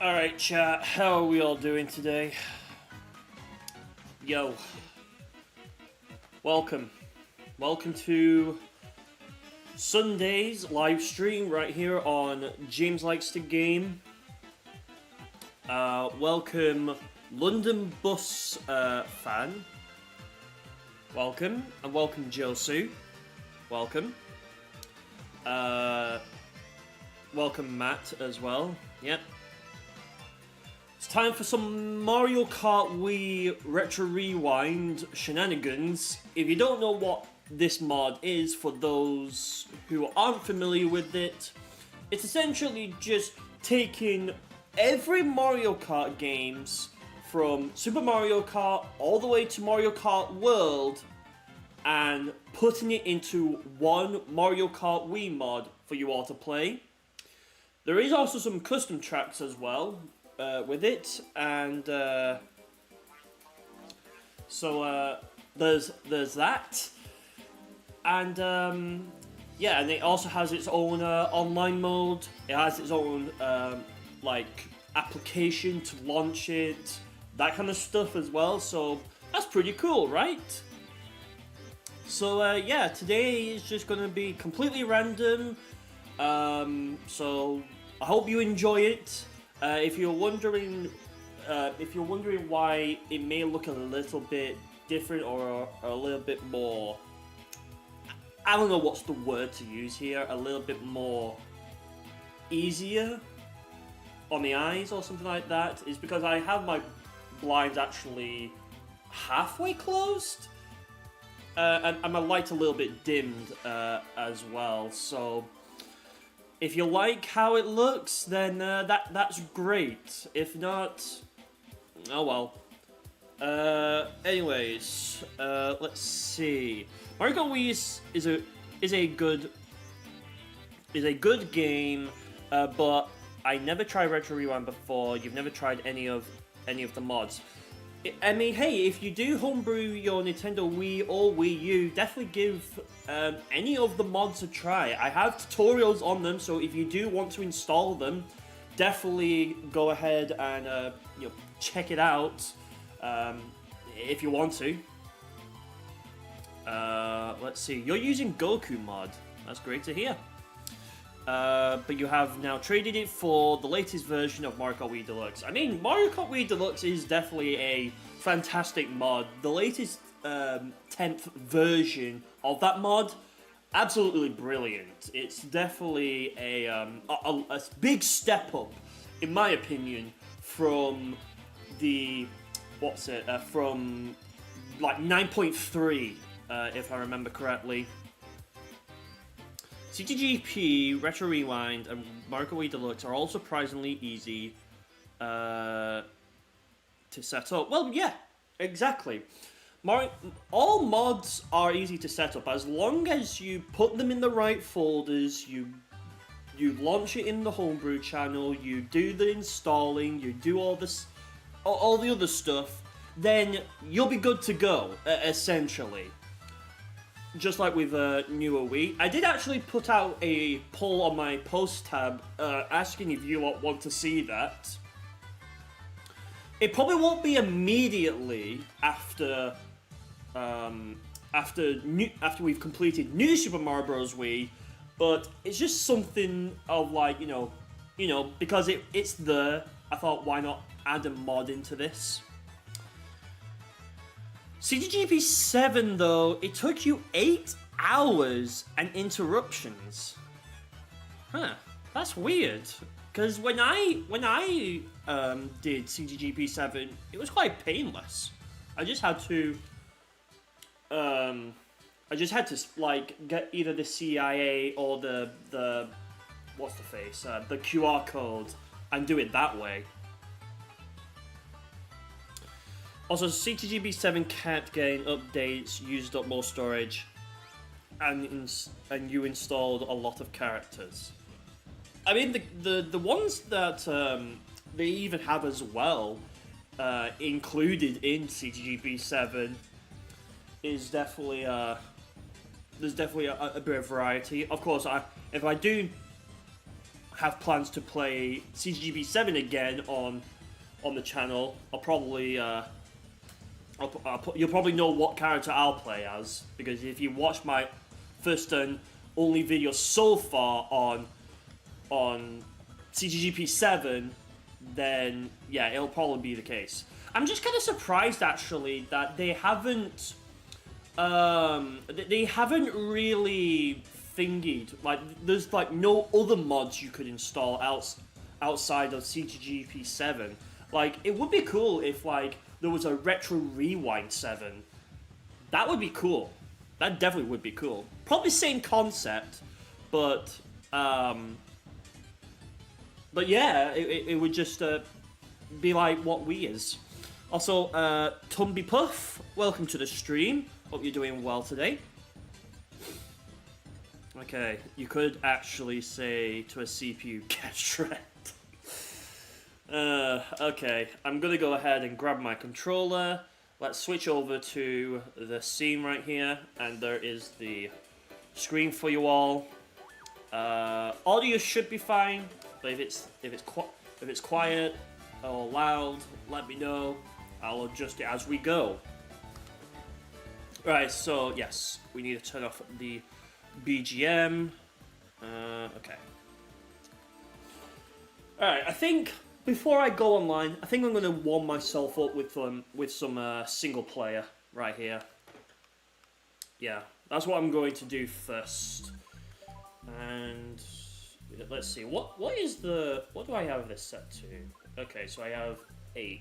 Alright, chat, how are we all doing today? Yo. Welcome. Welcome to Sunday's live stream right here on James Likes to Game. Welcome, London Bus fan. Welcome. And welcome, Josu. Welcome. Welcome, Matt, as well. Yep. It's time for some Mario Kart Wii Retro Rewind Shenanigans. If you don't know what this mod is, for those who aren't familiar with it, it's essentially just taking every Mario Kart games from Super Mario Kart all the way to Mario Kart World and putting it into one Mario Kart Wii mod for you all to play. There is also some custom tracks as well with it, and so there's that, and yeah, and it also has its own online mode. It has its own like application to launch it, that kind of stuff as well. So that's pretty cool, right? So yeah, today is just gonna be completely random. So I hope you enjoy it. If you're wondering why it may look a little bit different or a little bit more, I don't know what's the word to use here, a little bit more easier on the eyes or something like that, is because I have my blinds actually halfway closed, and my light's a little bit dimmed as well. So if you like how it looks, then that's great. If not, oh well. Anyways, let's see. Mario Kart Wii is a good game, but I never tried Retro Rewind before. You've never tried any of the mods. I mean, hey, if you do homebrew your Nintendo Wii or Wii U, definitely give any of the mods a try. I have tutorials on them, so if you do want to install them, definitely go ahead and check it out if you want to. Let's see, you're using Goku mod. That's great to hear. But you have now traded it for the latest version of Mario Kart Wii Deluxe. I mean, Mario Kart Wii Deluxe is definitely a fantastic mod. The latest 10th version of that mod, absolutely brilliant. It's definitely a big step up, in my opinion, from the, from like 9.3, if I remember correctly. CTGP, Retro Rewind, and Mario Kart Wii Deluxe are all surprisingly easy to set up. Well, yeah, exactly. All mods are easy to set up as long as you put them in the right folders, you launch it in the homebrew channel, you do the installing, you do all the other stuff, then you'll be good to go, essentially. Just like with newer Wii. I did actually put out a poll on my post tab asking if you lot want to see that. It probably won't be immediately after after we've completed New Super Mario Bros. Wii, but it's just something of like, because it's there, I thought, why not add a mod into this? CTGP 7, though, it took you 8 hours and interruptions. Huh, that's weird. Because when I did CTGP 7, it was quite painless. I just had to like get either the CIA or the what's the face, the QR code, and do it that way. Also, CTGB 7 can't gain updates, used up more storage, and you installed a lot of characters. I mean, the ones that they even have as well included in CTGB 7 is definitely there's definitely a bit of variety. Of course, if I do have plans to play CGP 7 again on the channel, I'll probably you'll probably know what character I'll play as, because if you watch my first and only video so far on CGP 7, then yeah, it'll probably be the case. I'm just kind of surprised actually that they haven't really thingied, like there's like no other mods you could install outside of CGP 7. Like it would be cool if like there was a Retro Rewind 7. That would be cool. That definitely would be cool. Probably same concept, but yeah, it would just be like what Wii is. Also, Tumby Puff, welcome to the stream. Hope you're doing well today. Okay, you could actually say to a CPU, get shredded. Okay, I'm gonna go ahead and grab my controller. Let's switch over to the scene right here, and there is the screen for you all. Audio should be fine, but if it's quiet or loud, let me know. I'll adjust it as we go. Right, so yes, we need to turn off the BGM. Okay. Alright, I think before I go online, I think I'm going to warm myself up with some single player right here. Yeah, that's what I'm going to do first. And let's see, what do I have this set to? Okay, so I have 8.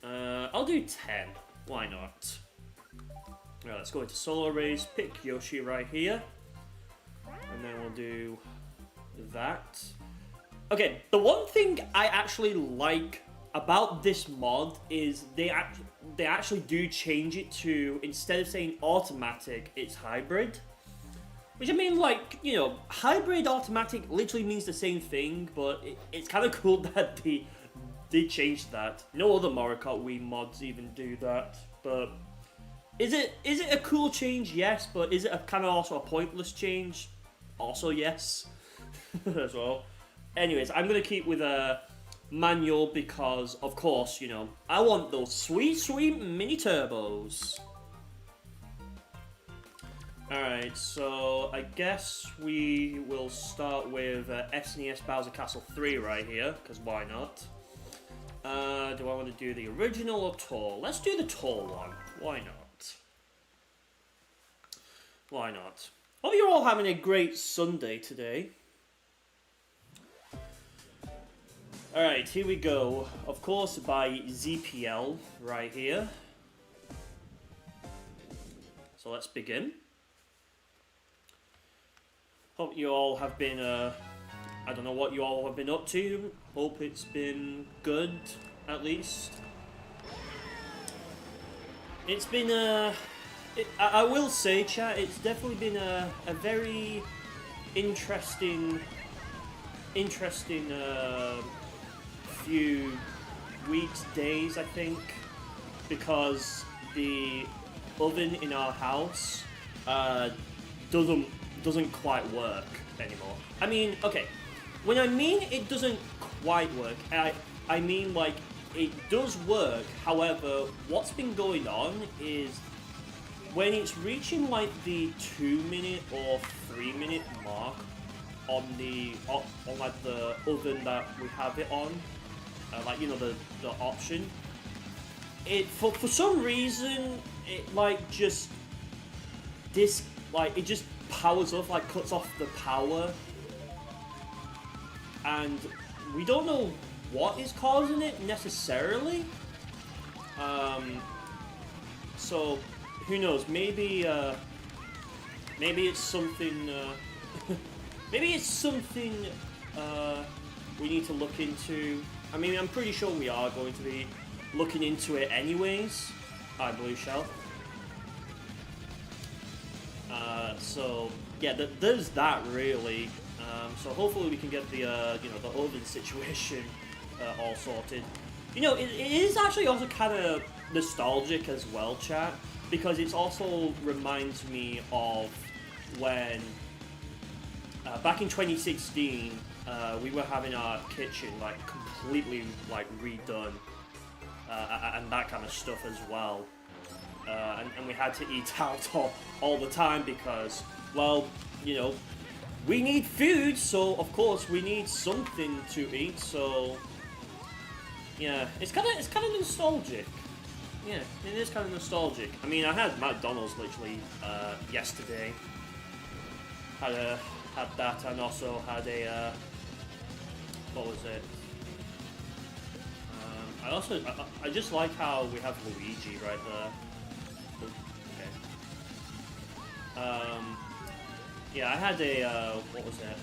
I'll do 10. Why not? Alright, let's go into solo race, pick Yoshi right here. And then we'll do that. Okay, the one thing I actually like about this mod is they actually do change it to, instead of saying automatic, it's hybrid. Which I mean, like, you know, hybrid automatic literally means the same thing, but it's kind of cool that they did change that. No other Mario Kart Wii mods even do that, but is it a cool change? Yes, but is it a kind of also a pointless change? Also yes, as well. Anyways, I'm gonna keep with a manual because, of course, you know, I want those sweet mini turbos. Alright, so I guess we will start with SNES Bowser Castle 3 right here, because why not? Do I want to do the original or tall? Let's do the tall one. Why not? Why not? Hope you're all having a great Sunday today. Alright, here we go. Of course, by ZPL right here. So let's begin. Hope you all have been, I don't know what you all have been up to. Hope it's been good, at least. It's been, I will say, chat, it's definitely been a very interesting few weeks, days, I think, because the oven in our house doesn't quite work anymore. I mean, okay, when I mean it doesn't quite work, I mean like it does work. However, what's been going on is when it's reaching like the 2-minute or 3-minute mark on like the oven that we have it on, like, you know, the option, it for some reason it like just it just powers off, like cuts off the power, and we don't know what is causing it necessarily. So who knows? Maybe it's something. Maybe it's something we need to look into. I mean, I'm pretty sure we are going to be looking into it anyways. Hi, Blue Shell. So yeah, there's that really. So hopefully we can get the you know, the oven situation all sorted. You know, it is actually also kind of nostalgic as well, chat, because it also reminds me of when back in 2016, we were having our kitchen like completely like redone, and that kind of stuff as well. And we had to eat out all the time because, well, you know, we need food, so of course we need something to eat. So yeah, it's kind of nostalgic. Yeah, it is kind of nostalgic. I mean, I had McDonald's literally yesterday. Had that, and also had a what was it? I just like how we have Luigi right there. Okay. Yeah, I had a what was it?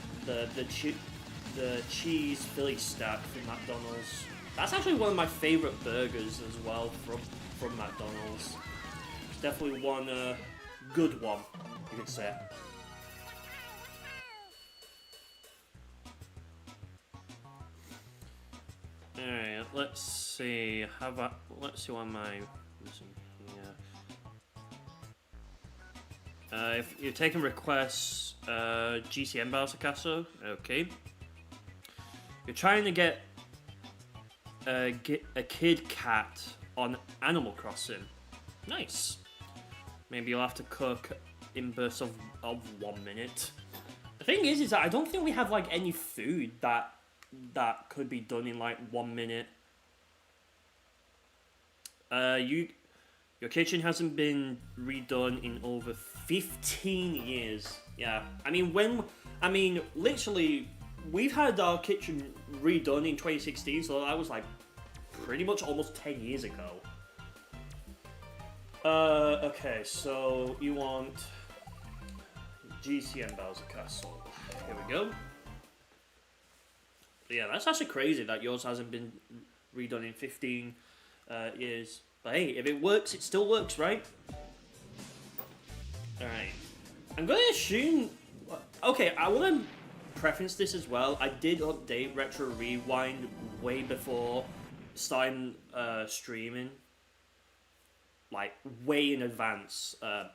The cheese Philly stack from McDonald's. That's actually one of my favorite burgers as well from McDonald's. It's definitely one good one, you could say. Alright, let's see. Let's see what am I using here. If you're taking requests, GCM Bowser Castle, okay. You're trying to get a kid cat on Animal Crossing. Nice. Maybe you'll have to cook in bursts of 1 minute. The thing is that I don't think we have like any food that could be done in like 1 minute. Your kitchen hasn't been redone in over 15 years. Yeah, I mean, literally, we've had our kitchen redone in 2016, so that was like pretty much almost 10 years ago. Okay, so you want GCM Bowser Castle. Here we go. Yeah, that's actually crazy that yours hasn't been redone in 15 years. But hey, if it works, it still works, right? Alright. I'm going to assume... Okay, I want to preface this as well. I did update Retro Rewind way before starting streaming. Like, way in advance. I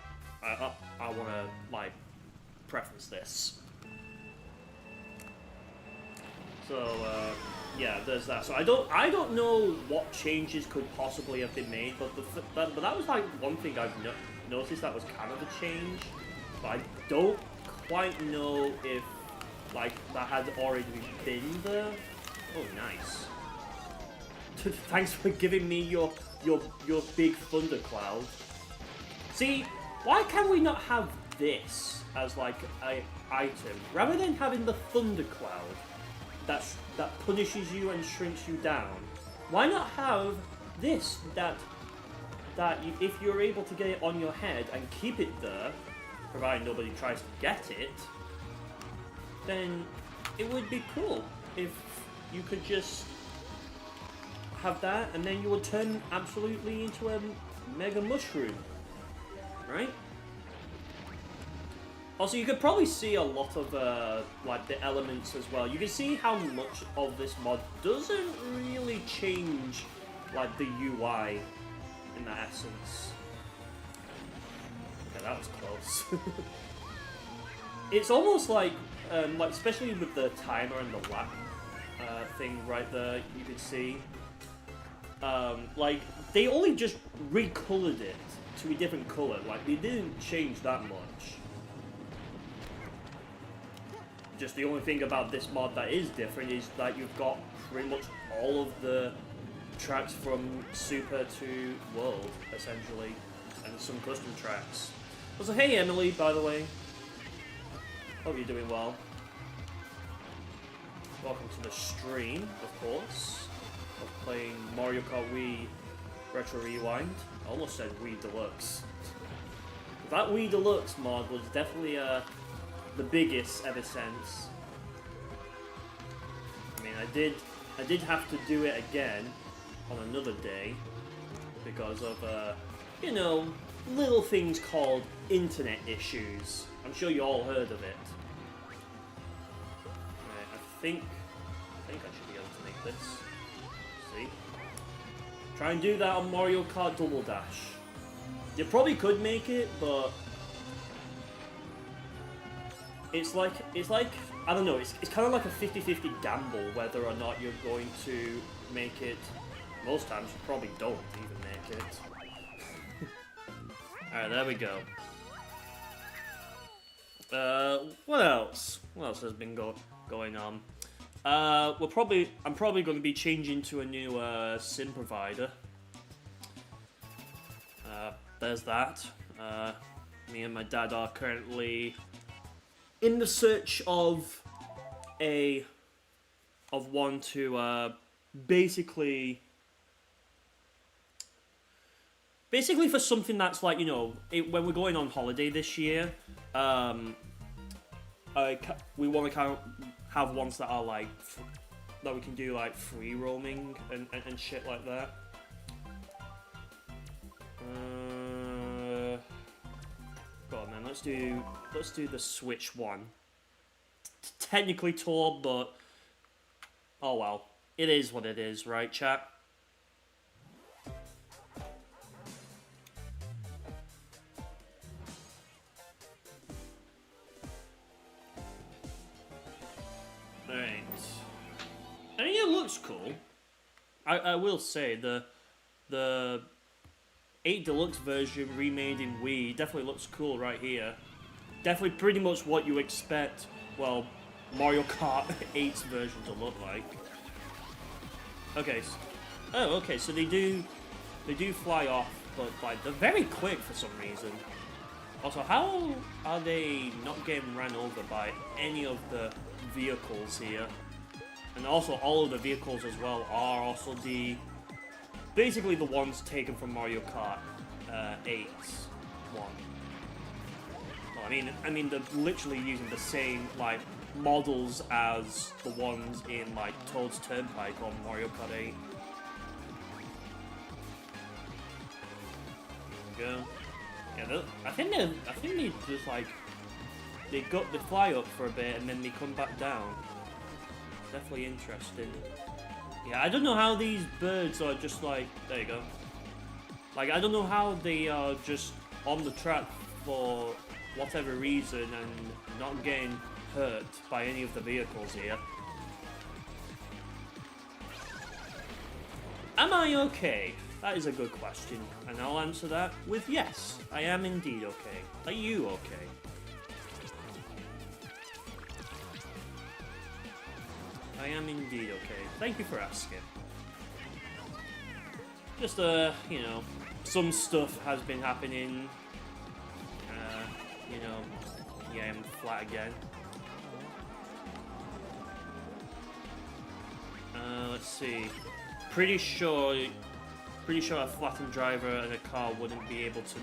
want to, like, preface this. So, yeah, there's that. So I don't know what changes could possibly have been made, but that was like one thing I've noticed that was kind of a change. But I don't quite know if like that had already been there. Oh, nice. Thanks for giving me your big thundercloud. See, why can we not have this as like a item rather than having the thundercloud? That punishes you and shrinks you down. Why not have this that if you're able to get it on your head and keep it there, provided nobody tries to get it, then it would be cool if you could just have that and then you would turn absolutely into a mega mushroom, right? Also, you could probably see a lot of like the elements as well. You can see how much of this mod doesn't really change like the UI in that essence. Okay, that was close. It's almost like especially with the timer and the lap thing right there, you could see. Like they only just recolored it to a different color. Like they didn't change that much. Just the only thing about this mod that is different is that you've got pretty much all of the tracks from Super to World, essentially, and some custom tracks. Also, hey Emily, by the way. Hope you're doing well. Welcome to the stream, of course, of playing Mario Kart Wii Retro Rewind. I almost said Wii Deluxe. That Wii Deluxe mod was definitely the biggest ever since. I mean, I did have to do it again on another day because of you know, little things called internet issues. I'm sure you all heard of it. Right, I think I should be able to make this. See? Try and do that on Mario Kart Double Dash. You probably could make it, but it's like I don't know. It's kind of like a 50-50 gamble whether or not you're going to make it. Most times you probably don't even make it. All right, there we go. What else? What else has been going on? I'm probably going to be changing to a new SIM provider. There's that. Me and my dad are currently in the search of one to basically for something that's like, you know, when we're going on holiday this year, we want to kind of have ones that are like that we can do like free roaming and shit like that. Go on then, let's do the Switch one. Technically tour, but oh well, it is what it is, right, chat? Right. I mean, it looks cool. I will say the 8 Deluxe version remade in Wii definitely looks cool right here. Definitely pretty much what you expect, well, Mario Kart 8's version to look like. Okay. Oh, okay, so they do fly off, but like they're very quick for some reason. Also, how are they not getting ran over by any of the vehicles here? And also, all of the vehicles as well are also basically the ones taken from Mario Kart 8's one. Well, I mean, they're literally using the same like models as the ones in like Toad's Turnpike on Mario Kart 8. There we go. Yeah, I think they just like they fly up for a bit and then they come back down. Definitely interesting. Yeah, I don't know how these birds are just like, there you go. Like, I don't know how they are just on the track for whatever reason and not getting hurt by any of the vehicles here. Am I okay? That is a good question, and I'll answer that with yes, I am indeed okay. Are you okay? I am indeed okay. Thank you for asking. Just, you know, some stuff has been happening. You know, yeah, I'm flat again. Let's see. Pretty sure a flattened driver and a car wouldn't be able to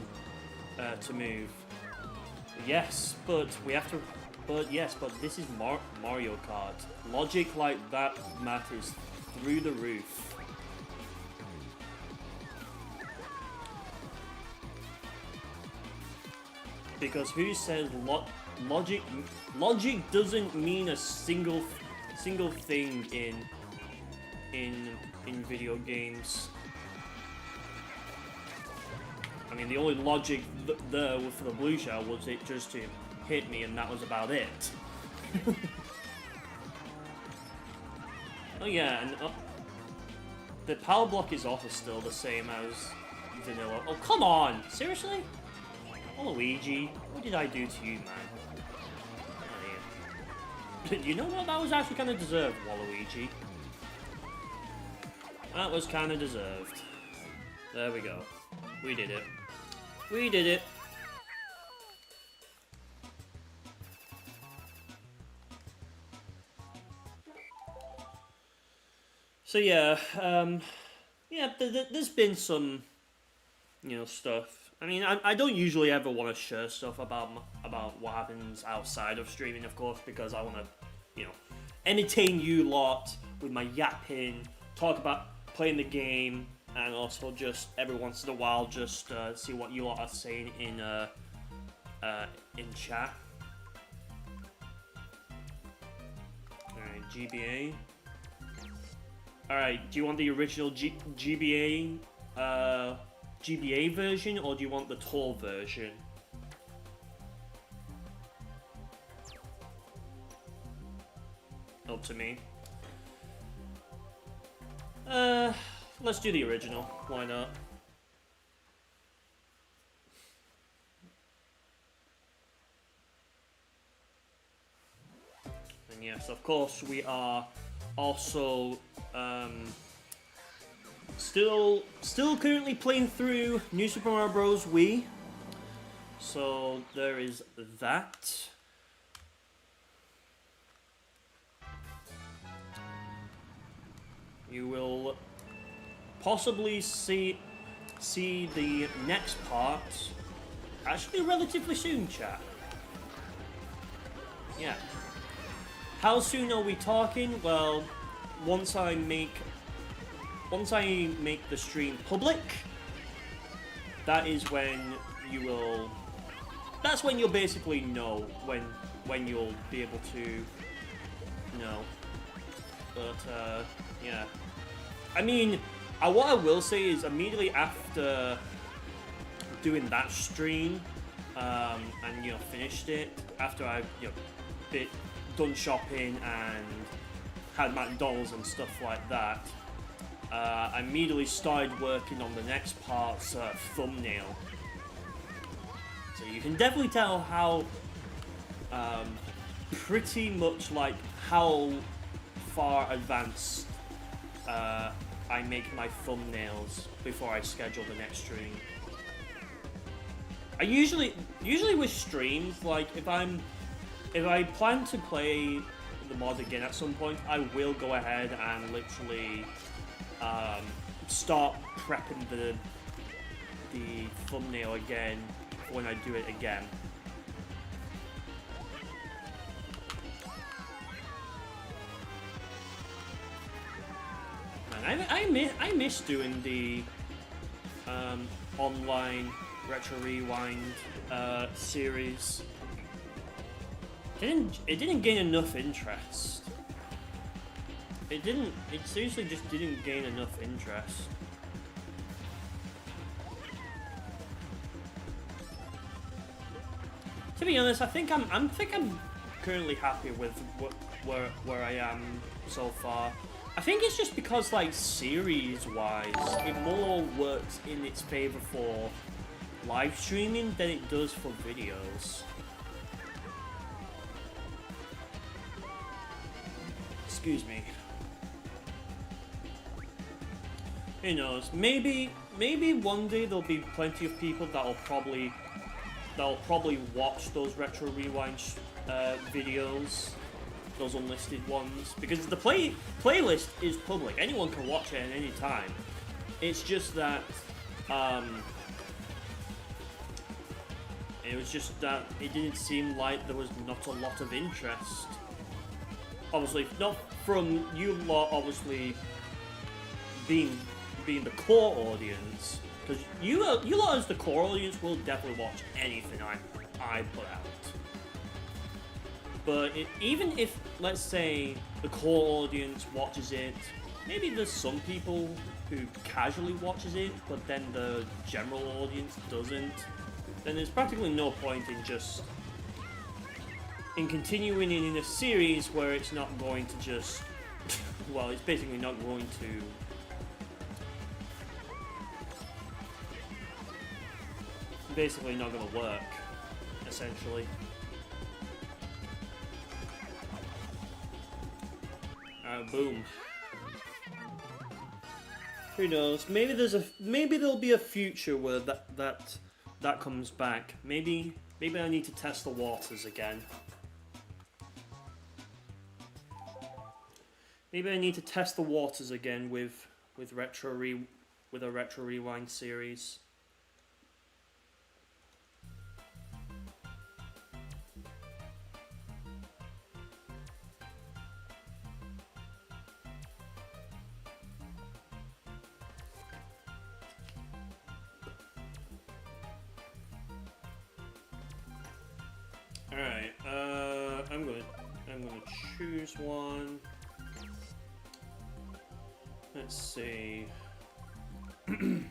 move. Yes, but we have to. But yes, but this is Mario Kart. Logic like that, Matt, is through the roof. Because who says logic doesn't mean a single thing in video games. I mean, the only logic there for the blue shell was it just to hit me, and that was about it. Oh yeah, and the power block is also still the same as vanilla. Oh, come on! Seriously? Waluigi, what did I do to you, man? Oh, yeah. You know what? That was actually kind of deserved, Waluigi. That was kind of deserved. There we go. We did it. We did it. So yeah, yeah, there's been some, you know, stuff. I mean, I don't usually ever want to share stuff about what happens outside of streaming, of course, because I want to, you know, entertain you lot with my yapping, talk about playing the game, and also just every once in a while just see what you lot are saying in chat. All right, GBA. Alright, do you want the original GBA version, or do you want the tour version? up to me. Let's do the original. Why not? And yes, of course, we are also still currently playing through New Super Mario Bros. Wii. So there is that. You will possibly see the next part actually relatively soon, chat. Yeah. How soon are we talking? Well, once I make the stream public, that is when you will. That's when you'll basically know when you'll be able to know. But yeah. I mean, what I will say is immediately after doing that stream and finished it, after I done shopping and had McDonald's and stuff like that, I immediately started working on the next part's thumbnail. So you can definitely tell how pretty much like how far advanced I make my thumbnails before I schedule the next stream. I usually with streams, like if I plan to play the mod again at some point, I will go ahead and literally start prepping the thumbnail again when I do it again. I miss doing the online Retro Rewind series. It didn't gain enough interest. It seriously just didn't gain enough interest. To be honest, I think I'm currently happy with where I am so far. I think it's just because, like, series-wise, it more works in its favor for live streaming than it does for videos. Excuse me. Who knows? Maybe one day there'll be plenty of people that'll probably watch those Retro Rewind videos. Those unlisted ones, because the playlist is public. Anyone can watch it at any time. It's just that it was just that it didn't seem like there was not a lot of interest. Obviously, not from you lot. Obviously, being the core audience, because you lot as the core audience will definitely watch anything I put out. But even if, let's say, the core audience watches it, maybe there's some people who casually watches it, but then the general audience doesn't, then there's practically no point in continuing in a series where it's not going to just, well, it's basically not going to work, essentially. Boom. Who knows? Maybe there'll be a future where that comes back. Maybe I need to test the waters again. Maybe I need to test the waters again with a Retro Rewind series. Alright, I'm gonna choose one. Let's see. I'm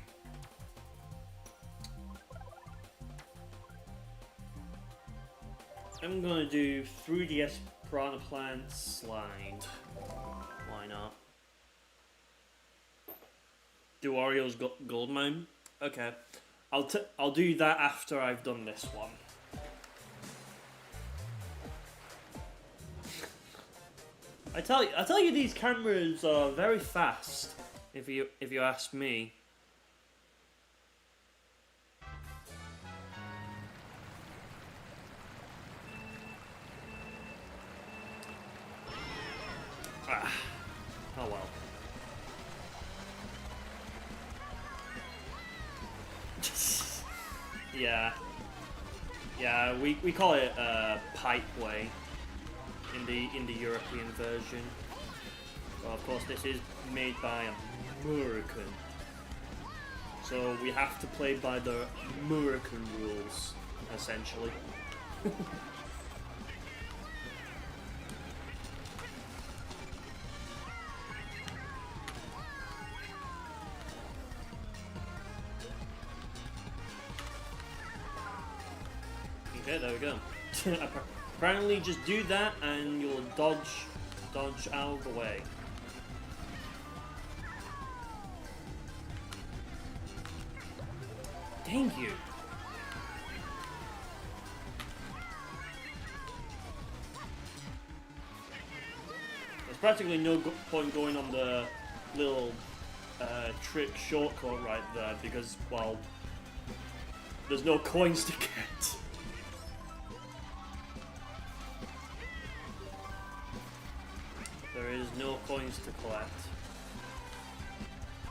gonna do 3DS Piranha Plant Slide. Why not? Do Orio's Gold Mine? Okay. I'll do that after I've done this one. I tell you these cameras are very fast, if you ask me. Ah. Oh well. Yeah. Yeah, we call it Pipeway in the European version. Well, of course, this is made by American, so we have to play by the American rules, essentially. Okay, there we go. Apparently, just do that and you'll dodge out of the way. Thank you. There's practically no point going on the little trick shortcut right there because, well, there's no coins to get. There is no coins to collect.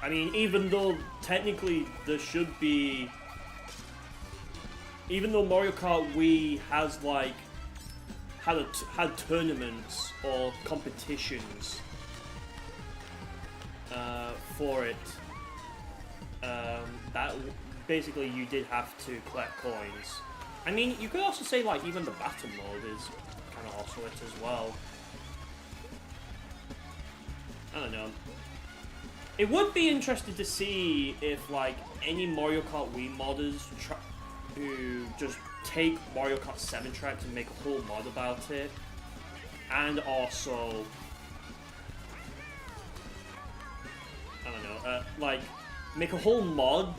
I mean, even though technically there should be... Even though Mario Kart Wii has, like, had tournaments or competitions for it, that basically you did have to collect coins. I mean, you could also say, like, even the battle mode is kind of also it as well. I don't know. It would be interesting to see if, like, any Mario Kart Wii modders who just take Mario Kart 7 tracks and make a whole mod about it, and also, I don't know, like, make a whole mod,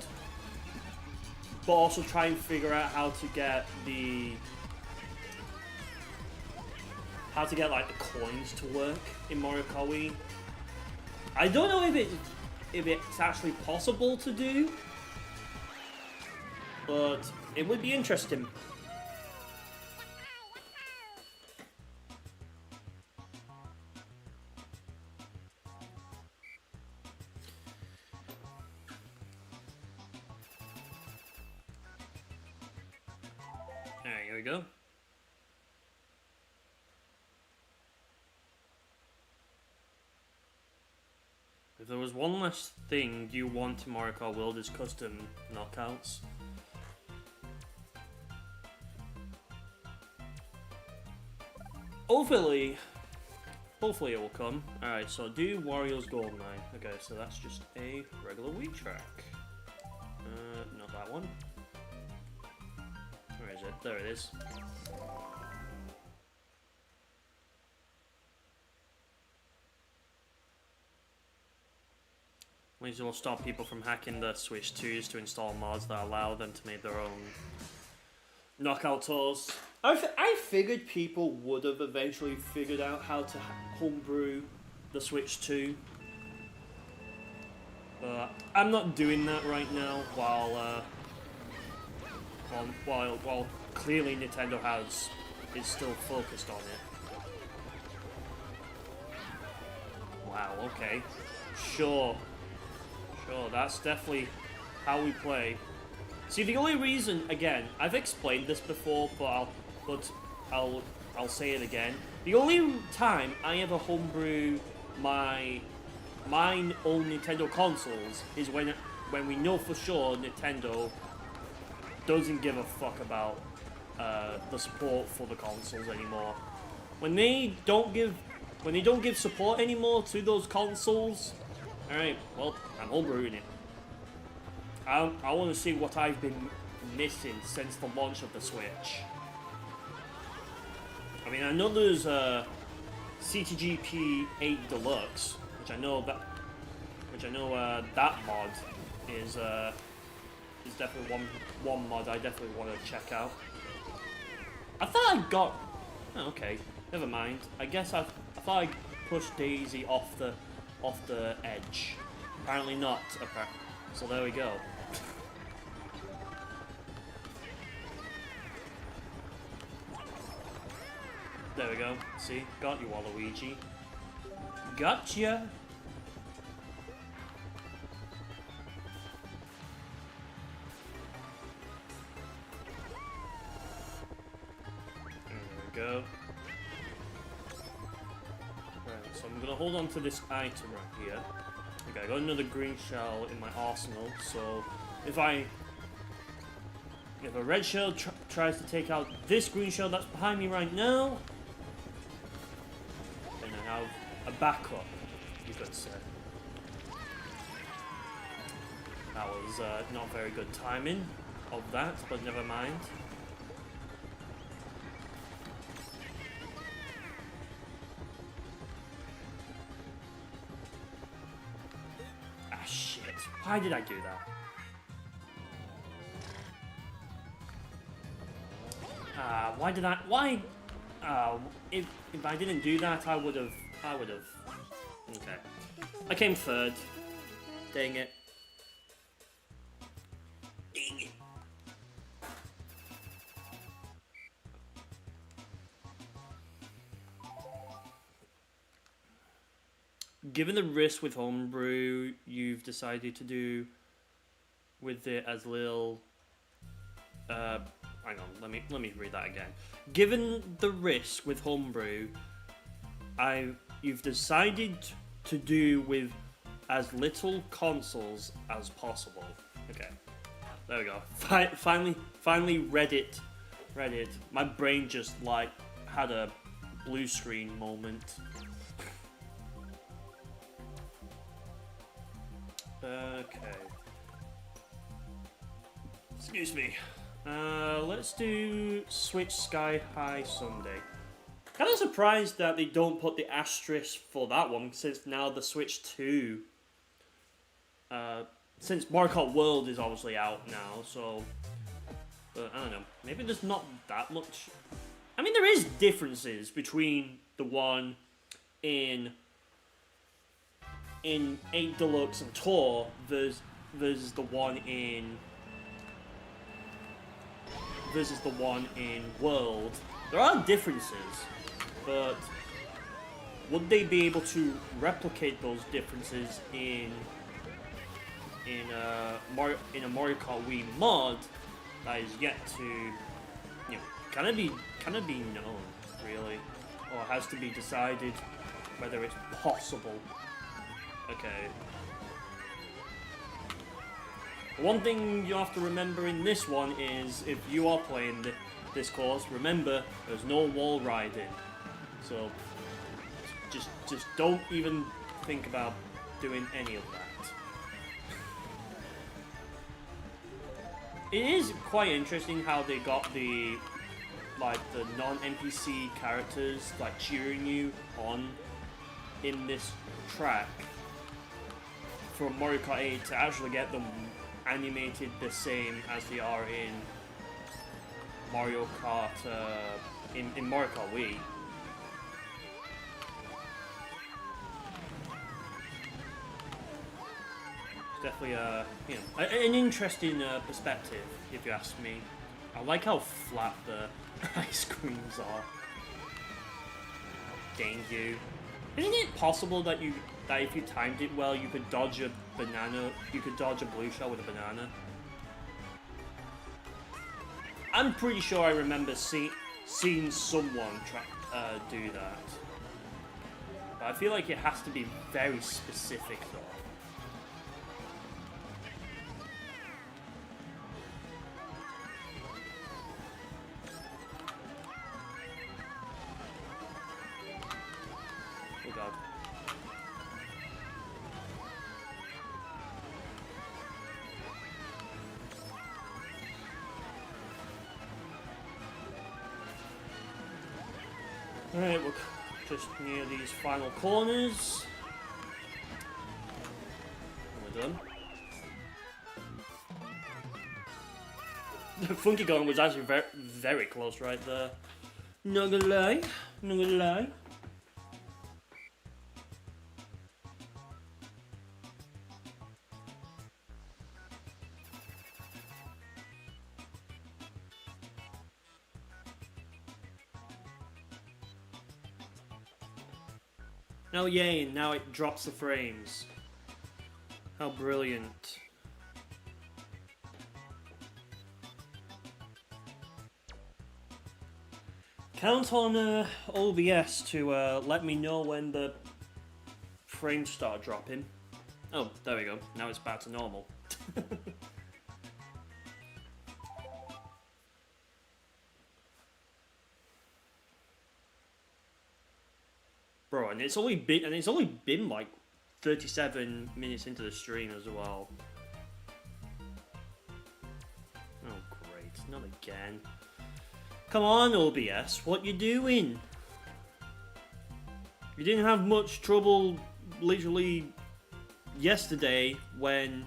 but also try and figure out how to get like the coins to work in Mario Kart Wii. I don't know if it's actually possible to do, but it would be interesting. Alright, here we go. If there was one last thing you want in Mario Kart World, is custom knockouts. Hopefully it will come. Alright, so do Wario's Gold Mine. Okay, so that's just a regular Wii track. Not that one. Where is it? There it is. These will stop people from hacking the Switch 2s to install mods that allow them to make their own knockout tours. I figured people would have eventually figured out how to homebrew the Switch 2. But I'm not doing that right now while clearly Nintendo is still focused on it. Wow, okay. Sure, that's definitely how we play. See, the only reason, again, I've explained this before, but I'll say it again. The only time I ever homebrew mine own Nintendo consoles is when we know for sure Nintendo doesn't give a fuck about the support for the consoles anymore. When they don't give support anymore to those consoles, alright, well, I'm homebrewing it. I want to see what I've been missing since the launch of the Switch. I mean, I know there's CTGP 8 Deluxe, which I know that mod is definitely one mod I definitely want to check out. I thought I got. Oh, okay, never mind. I guess I thought I pushed Daisy off the edge. Apparently not. So there we go. There we go. See, got you, Waluigi. Gotcha. Go. Right, so I'm gonna hold on to this item right here. Okay, I got another green shell in my arsenal, so if a red shell tries to take out this green shell that's behind me right now, then I have a backup, you could say. That was not very good timing of that, but never mind. Why did I do that? Why did I? Why? If I didn't do that, I would have. Okay. I came third. Dang it. Dang it. Given the risk with homebrew, you've decided to do with it as little. Hang on, let me read that again. Given the risk with homebrew, you've decided to do with as little consoles as possible. Okay, there we go. Finally read it. My brain just like had a blue screen moment. Okay. Excuse me. Let's do Switch Sky High Sunday. Kind of surprised that they don't put the asterisk for that one, since now the Switch 2. Since Mario Kart World is obviously out now, so. But I don't know. Maybe there's not that much. I mean, there is differences between the one in 8 Deluxe and Tour versus the one in World. There are differences, but would they be able to replicate those differences in a Mario Kart Wii mod that is yet to kind of be known, really, or has to be decided whether it's possible. Okay. One thing you have to remember in this one is if you are playing this course, remember there's no wall riding. So just don't even think about doing any of that. It is quite interesting how they got the non-NPC characters cheering you on in this track from Mario Kart 8 to actually get them animated the same as they are in Mario Kart in Mario Kart Wii. It's definitely an interesting perspective, if you ask me. I like how flat the ice creams are. Dang you! Isn't it possible that if you timed it well, you could dodge a banana? You could dodge a blue shell with a banana. I'm pretty sure I remember seeing someone do that. But I feel like it has to be very specific, though. Oh god. Alright, we're just near these final corners. We're done. The funky gun was actually very, very close right there. Not gonna lie, not gonna lie. Oh yay, now it drops the frames. How brilliant. Count on OBS to let me know when the frames start dropping. Oh, there we go. Now it's back to normal. Bro, and it's only been like 37 minutes into the stream as well. Oh great, not again. Come on, OBS, what you doing? You didn't have much trouble literally yesterday when...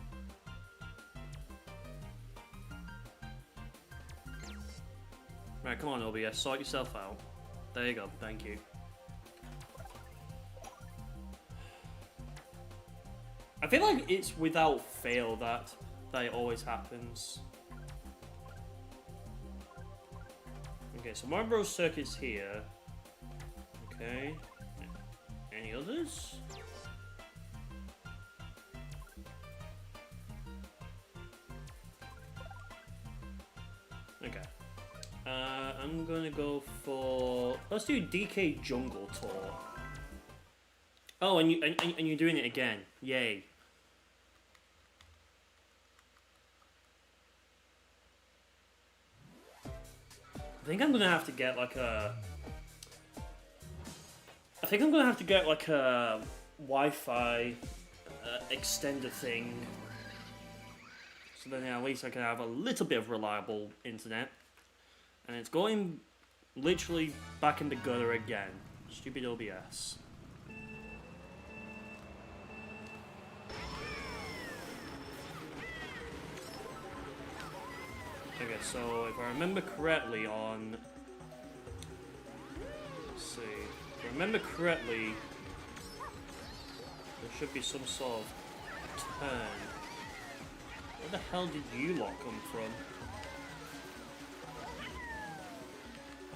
Right, come on OBS, sort yourself out. There you go, thank you. I feel like it's without fail that it always happens. Okay, so Mario Bros. Circuit's here. Okay. Any others? Okay. I'm gonna go for... Let's do DK Jungle Tour. Oh, and you're doing it again. Yay. I think I'm gonna have to get like a... I think I'm gonna have to get like a Wi-Fi extender thing. So then at least I can have a little bit of reliable internet. And it's going literally back in the gutter again. Stupid OBS. Okay, so if I remember correctly on... Let's see. If I remember correctly, there should be some sort of turn. Where the hell did you lot come from?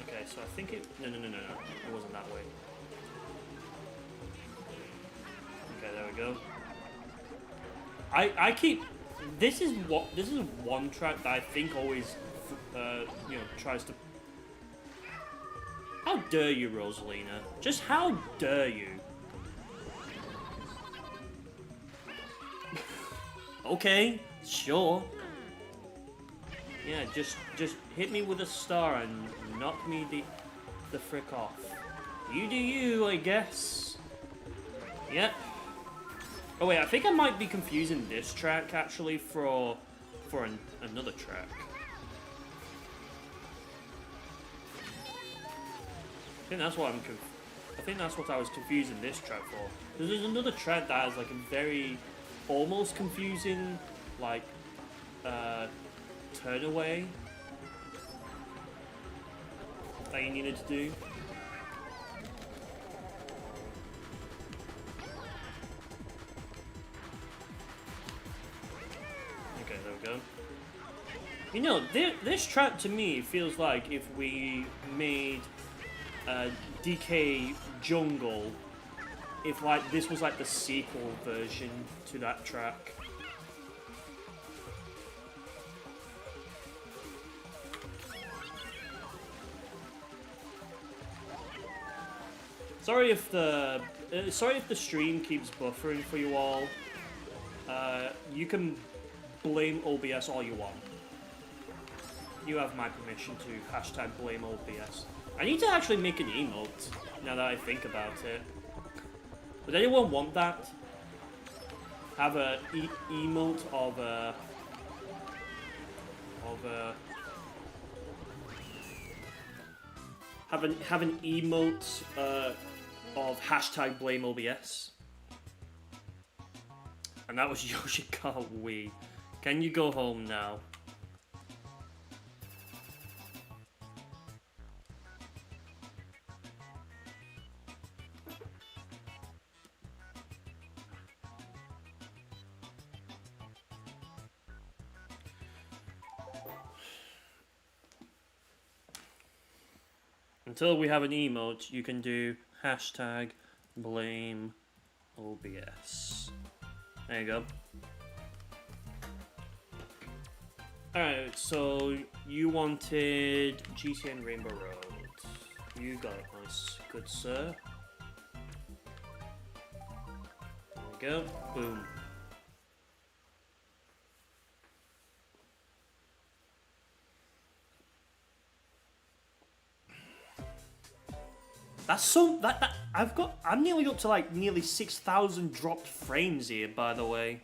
Okay, so I think it... No. It wasn't that way. Okay, there we go. I keep... This is one track that I think always, you know, tries to... How dare you, Rosalina? Just how dare you? Okay, sure. Yeah, just hit me with a star and knock me the frick off. You do you, I guess. Yep. Oh wait, I think I might be confusing this track actually for another track. I think that's what I was confusing this track for. There's another track that has like a very almost confusing like turn away that you needed to do. Okay, there we go. You know, this track to me feels like if we made DK Jungle, if like this was like the sequel version to that track. Sorry if the stream keeps buffering for you all. You can blame OBS all you want. You have my permission to hashtag blame OBS. I need to actually make an emote now that I think about it. Would anyone want that? Have a emote of have an emote of hashtag blame OBS. And that was Yoshi Kart Wii. Can you go home now? Until we have an emote, you can do hashtag blame OBS. There you go. Alright, so you wanted GCN Rainbow Road. You got it, nice. Good sir. There we go. Boom. That's so I'm nearly up to like nearly 6,000 dropped frames here, by the way.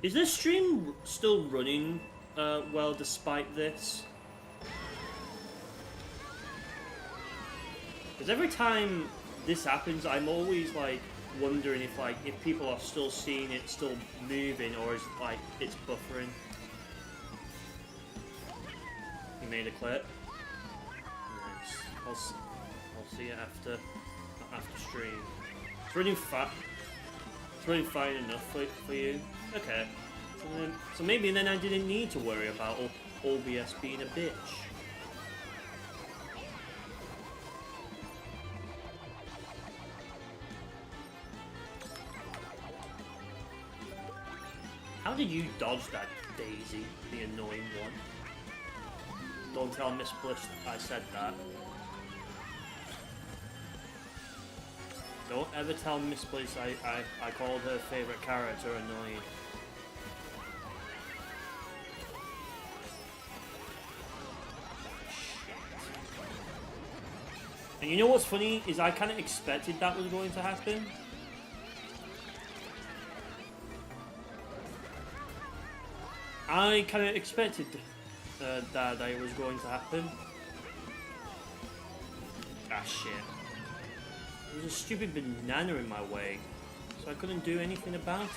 Is this stream still running well despite this? Because every time this happens, I'm always like wondering if people are still seeing it, still moving, or is it like it's buffering. You made a clip. Nice. I'll see it after stream. It's running fat. It's running fine enough for you. Okay. So maybe then I didn't need to worry about OBS being a bitch. How did you dodge that, Daisy, the annoying one? Don't tell Miss Bliss I said that. Don't ever tell Miss Bliss I called her favourite character annoying. And you know what's funny is I kind of expected that was going to happen. I kind of expected that it was going to happen. Ah shit. There was a stupid banana in my way, so I couldn't do anything about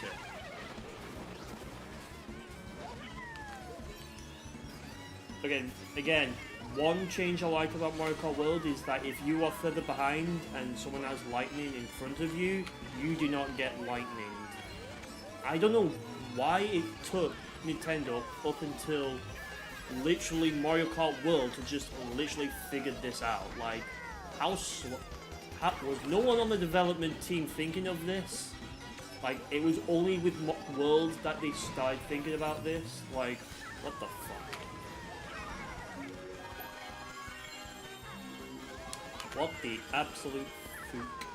it. Again, one change I like about Mario Kart World is that if you are further behind and someone has lightning in front of you, you do not get lightning. I don't know why it took Nintendo up until literally Mario Kart World to just literally figure this out. Like, how slow... was no one on the development team thinking of this? Like, it was only with World that they started thinking about this? Like, what the fuck? What the absolute fook.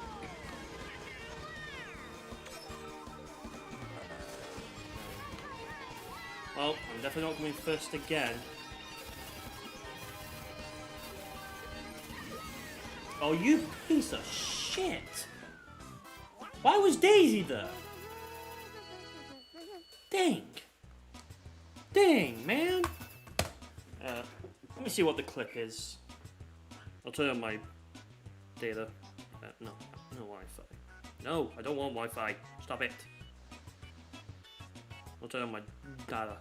Well, I'm definitely not going first again. Oh, you piece of shit! Why was Daisy there? Dang! Dang, man! Let me see what the clip is. I'll turn on my data. No Wi-Fi. No, I don't want Wi-Fi. Stop it. I'll turn on my data.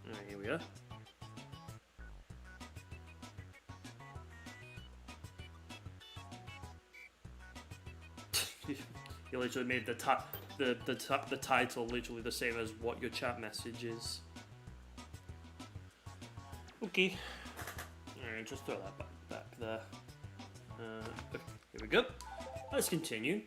Alright, here we go. You literally made the title literally the same as what your chat message is. Okay. Alright, just throw that back there. Okay, here we go. Let's continue.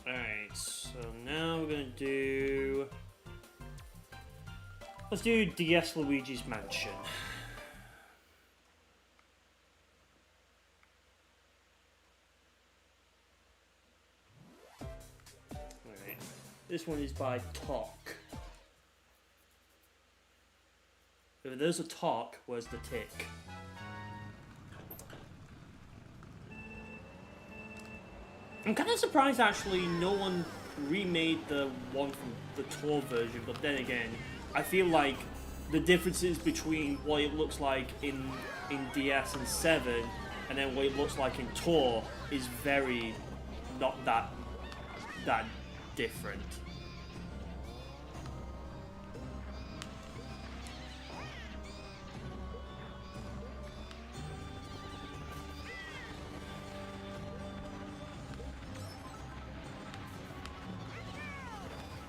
Alright, so now we're gonna do... Let's do DS Luigi's Mansion. Alright, this one is by Talk. If there's a talk, where's the tick? I'm kind of surprised actually no one remade the one from the tour version, but then again, I feel like the differences between what it looks like in DS and 7 and then what it looks like in tour is very not that different.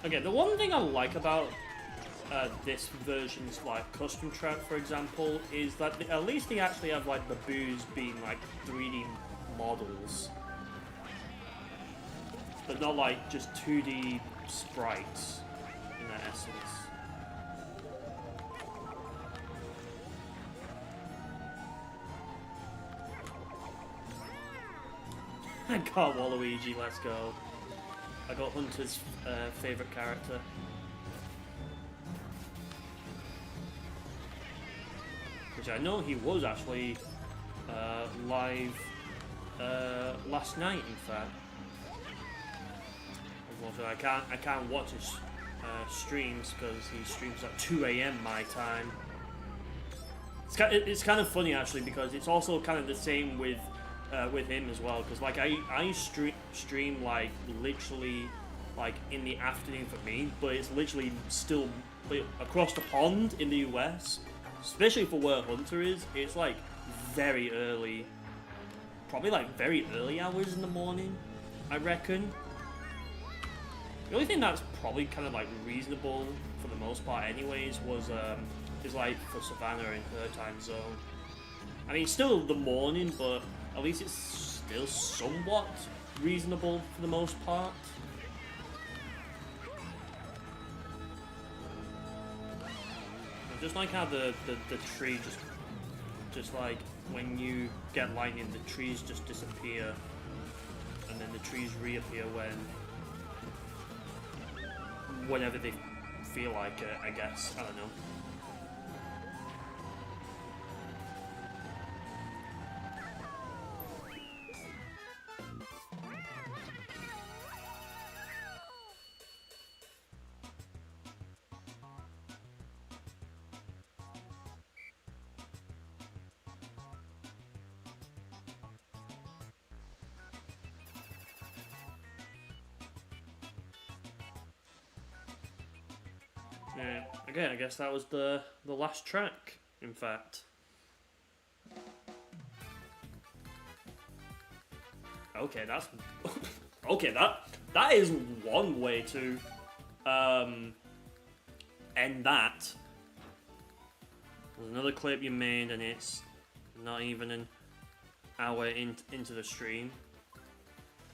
Okay, the one thing I like about this version's like custom track, for example, is that at least they actually have like the boos being like 3D models, but not like just 2D sprites in their essence. I got Waluigi, let's go. I got Hunter's favourite character. Which I know he was actually live last night, in fact. Unfortunately, I can't watch his streams because he streams at 2 AM my time. It's kind of funny actually because it's also kind of the same with him as well, because like I stream like literally like in the afternoon for me, but it's literally still like, across the pond in the US, especially for where Hunter is. It's like very early, probably like very early hours in the morning, I reckon. The only thing that's probably kind of like reasonable for the most part anyways was is like for Savannah in her time zone. I mean, it's still the morning, but at least it's still somewhat reasonable for the most part. I just like how the tree just like when you get lightning, the trees just disappear, and then the trees reappear whenever they feel like it, I guess. I don't know. Yeah, again, I guess that was the last track, in fact. Okay, that's... okay, that is one way to end that. There's another clip you made and it's not even an hour into the stream.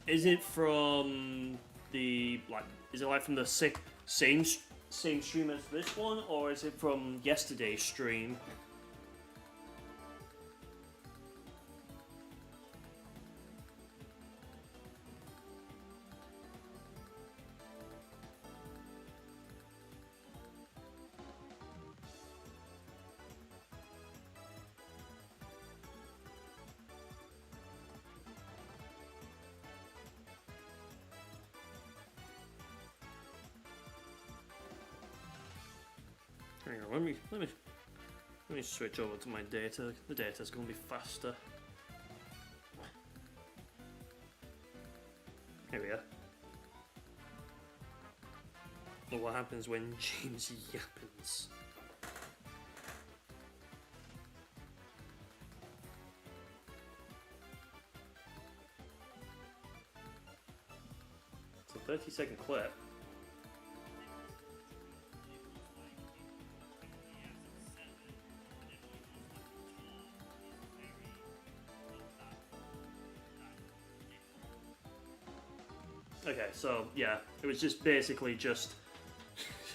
Is it from the, like, is it like from the same stream as this one, or is it from yesterday's stream? Hang on, let me switch over to my data. The data's gonna be faster. Here we are. Look what happens when James yappens. It's a 30-second clip. Okay, so yeah, it was just basically just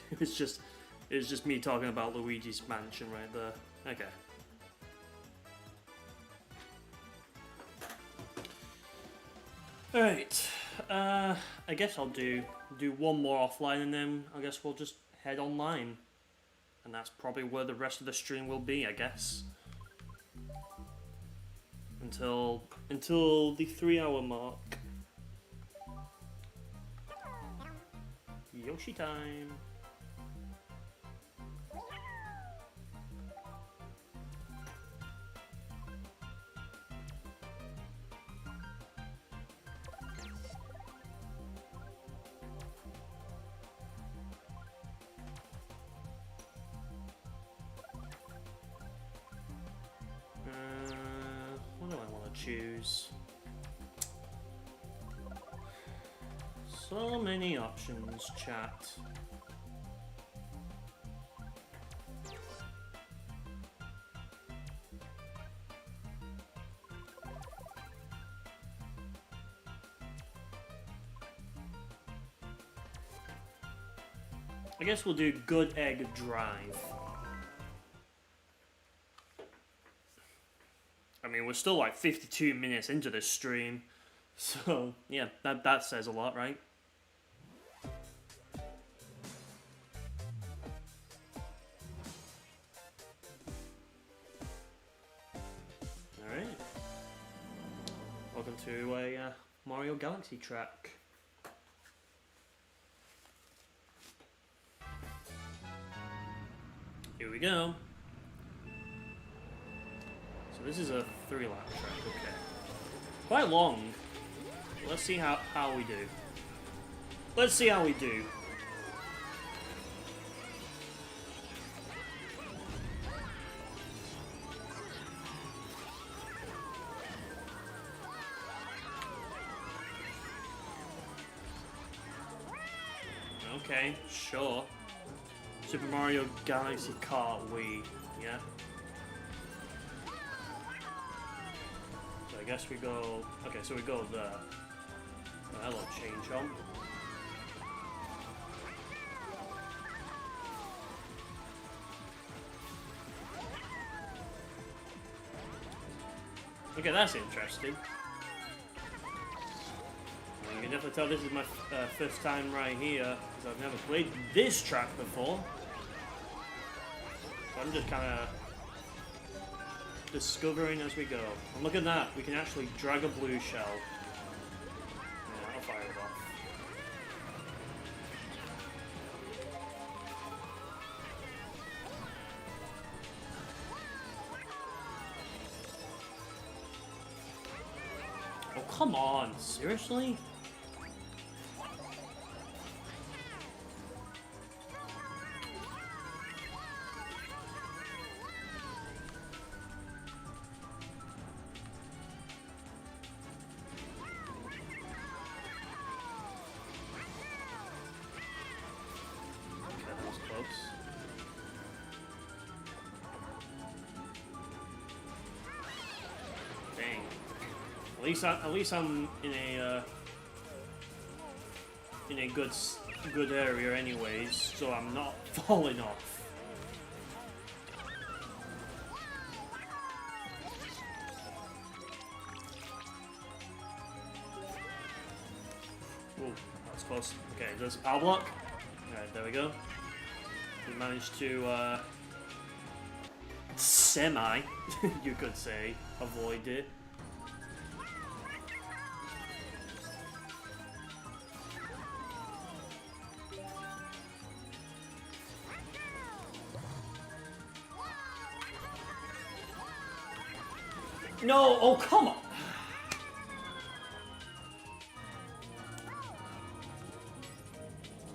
it was just me talking about Luigi's Mansion right there. Okay. Alright. I guess I'll do one more offline and then I guess we'll just head online. And that's probably where the rest of the stream will be, I guess. Until the 3-hour mark. Yoshi time. What do I want to choose? So many options, chat. I guess we'll do Good Egg Drive. I mean, we're still like 52 minutes into this stream, so yeah, that says a lot, right? Alright. Welcome to a Mario Galaxy track. Here we go. So this is a 3-lap track, okay. Quite long. Let's see how we do. Let's see how we do. Okay, sure. Super Mario Galaxy Kart Wii, yeah. So I guess we go... Okay, so we go there. Oh, hello, chain chomp. Okay, that's interesting. You can definitely tell this is my first time right here, because I've never played this track before. So I'm just kind of discovering as we go. And look at that, we can actually drag a blue shell. Yeah, I'll fire it off. Oh, come on, seriously? At least I'm in a good area anyways, so I'm not falling off. Ooh, that's close. Okay, there's a power block. Alright, there we go. We managed to semi, you could say, avoid it. No, oh come on!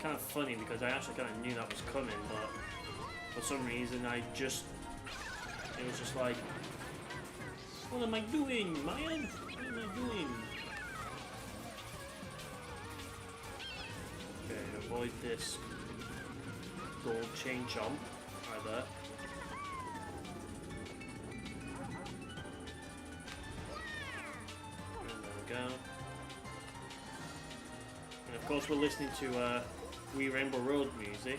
Kind of funny because I actually kind of knew that was coming, but for some reason it was just like, what am I doing, man? What am I doing? Okay, avoid this gold chain jump right there. Go. And of course we're listening to Wii Rainbow Road music.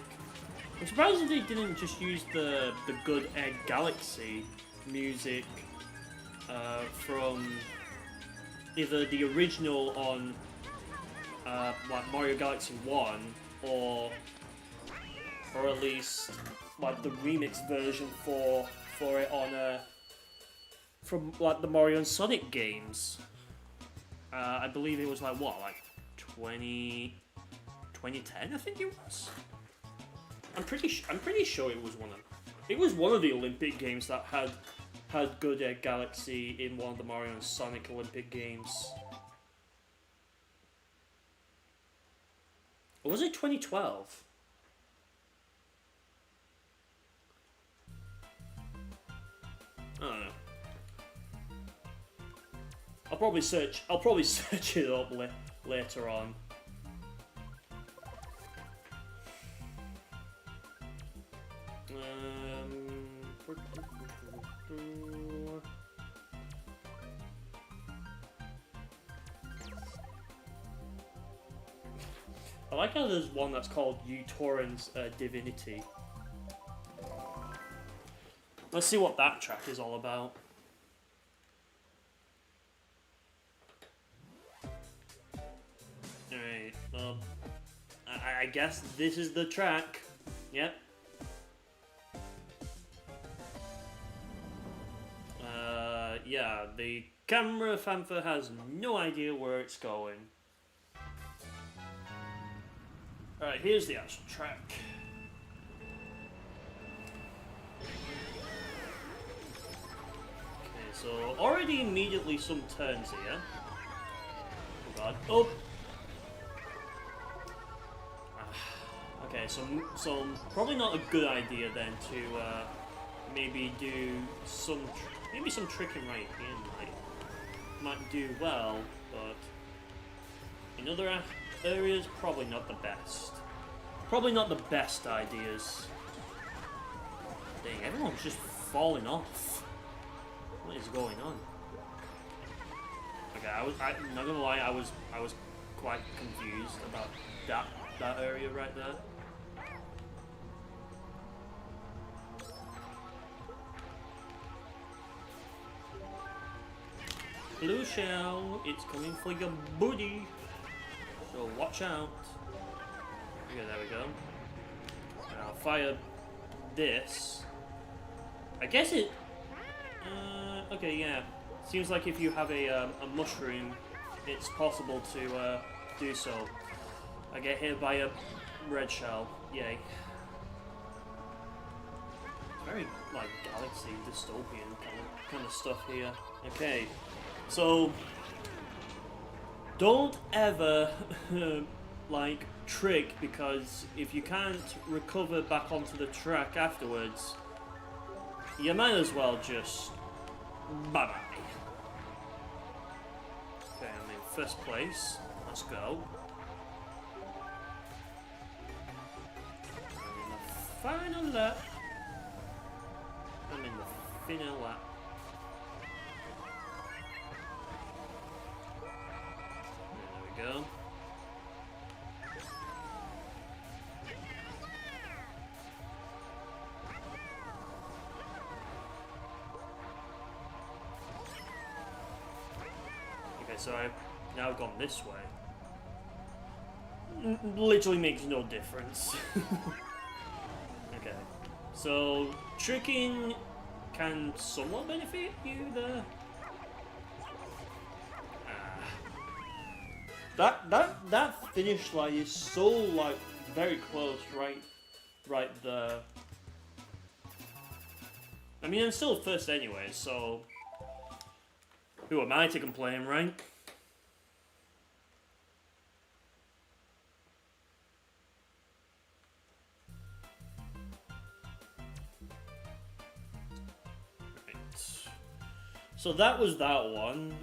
I'm surprised that they didn't just use the Good Egg Galaxy music from either the original on like Mario Galaxy 1 or at least like the remix version for it on from like the Mario and Sonic games. I believe it was like what, like 2010, I think it was. I'm pretty sure it was one of the Olympic games that had good Galaxy in one of the Mario and Sonic Olympic games. Or was it 2012? I don't know. I'll probably search it up later on. I like how there's one that's called uTorrent's Divinity. Let's see what that track is all about. Alright, well, I guess this is the track. Yep. Yeah, the camera fanfare has no idea where it's going. Alright, here's the actual track. Okay, so already immediately some turns here. Oh god. Oh! Okay, so probably not a good idea then to maybe do some tricking right here might do well, but in other areas probably not the best. Probably not the best ideas. Dang, everyone's just falling off. What is going on? Okay, I'm not gonna lie, I was quite confused about that area right there. Blue shell, it's coming for your booty. So watch out. Okay, there we go. And I'll fire this. I guess it. Okay, yeah. Seems like if you have a mushroom, it's possible to do so. I get hit by a red shell. Yay. It's very like galaxy dystopian kind of stuff here. Okay, so don't ever like trick, because if you can't recover back onto the track afterwards, you might as well just bye bye. Okay, I'm in first place. Let's go. Final lap. I'm in the final lap. There we go. Okay, so I've now gone this way. Literally makes no difference. Okay, so tricking can somewhat benefit you there. That finish line is so like very close, right there. I mean, I'm still first anyway, so who am I to complain, right? So that was that one.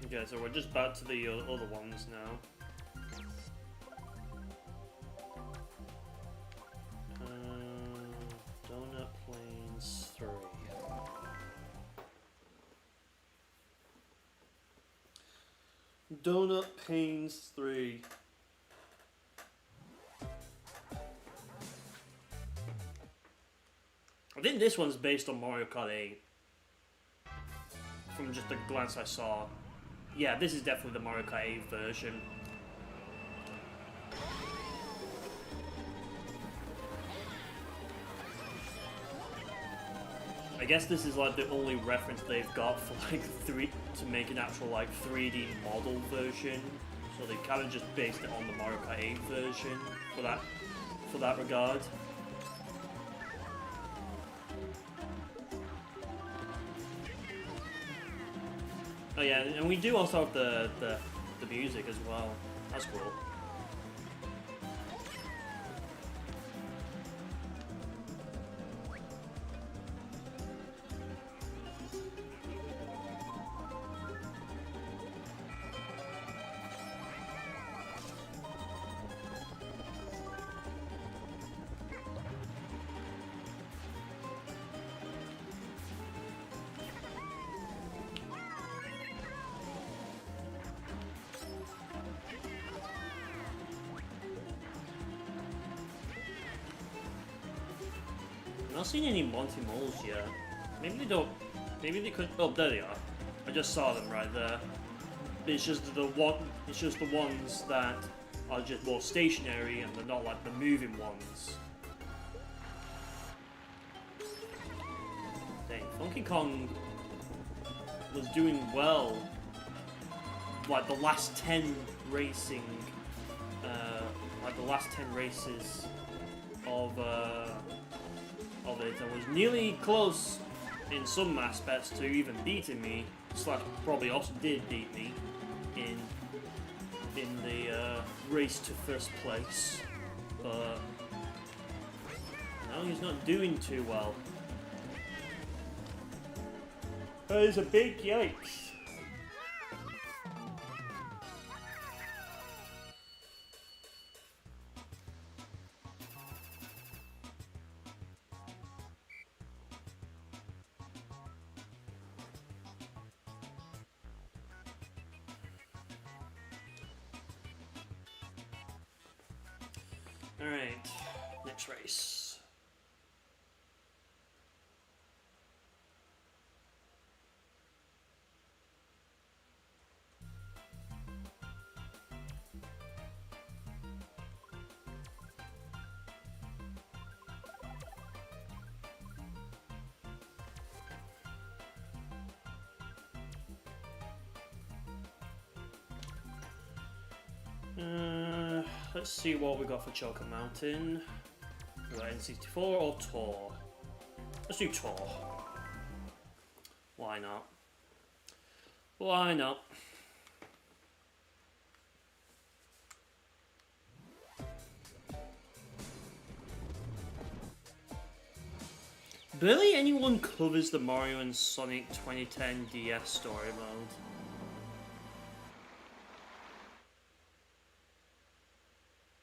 Okay, so we're just back to the other ones now. Donut Plains 3. Donut Plains 3. I think this one's based on Mario Kart 8. from just the glance I saw, yeah, this is definitely the Mario Kart 8 version. I guess this is like the only reference they've got for like to make an actual like 3D model version. So they kind of just based it on the Mario Kart 8 version for that regard. Oh yeah, and we do also have the music as well. That's cool. I'm not seeing any Monty Moles yet. Maybe they don't. Maybe they could. Oh, there they are. I just saw them right there. It's just the ones that are just more stationary and they're not like the moving ones. Dang, Funky Kong was doing well. Like the last 10 racing, like the last 10 races of it, and was nearly close in some aspects to even beating me. Slash probably also did beat me in the race to first place, but no, he's not doing too well. That is a big yikes. Alright, next race. Let's see what we got for Choker Mountain. We got N64 or Tour? Let's do Tour. Why not? Why not? Barely anyone covers the Mario and Sonic 2010 DS story mode.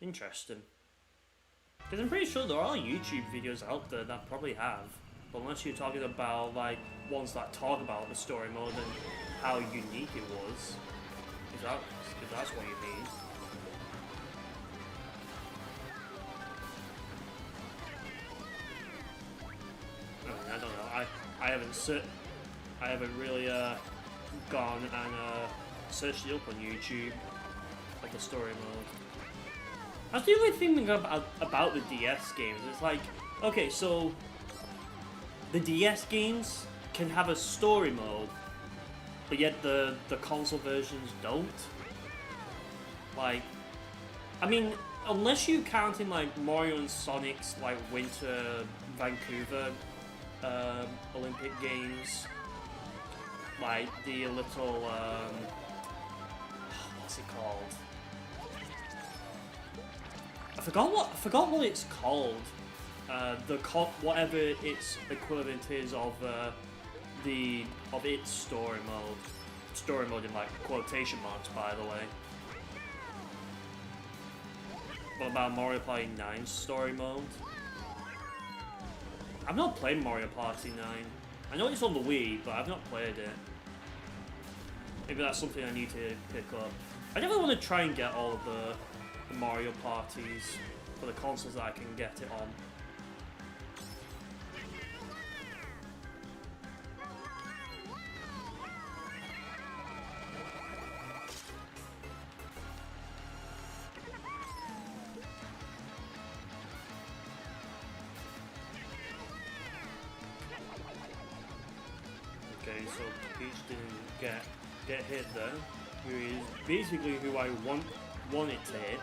Interesting. Because I'm pretty sure there are YouTube videos out there that probably have. But unless you're talking about like ones that talk about the story mode and how unique it was. If that's what you mean. I don't know. I haven't really gone and searched it up on YouTube, like the story mode. That's the only thing about the DS games. It's like, okay, so the DS games can have a story mode, but yet the console versions don't. Like, I mean, unless you count in like Mario and Sonic's like Winter Vancouver Olympic Games, like the little what's it called? I forgot what it's called. Whatever its equivalent is of its story mode. Story mode in like quotation marks, by the way. What about Mario Party 9's story mode? I've not played Mario Party 9. I know it's on the Wii, but I've not played it. Maybe that's something I need to pick up. I definitely want to try and get all of the Mario parties for the consoles that I can get it on. so Peach didn't get hit there. Who is basically who I wanted to hit.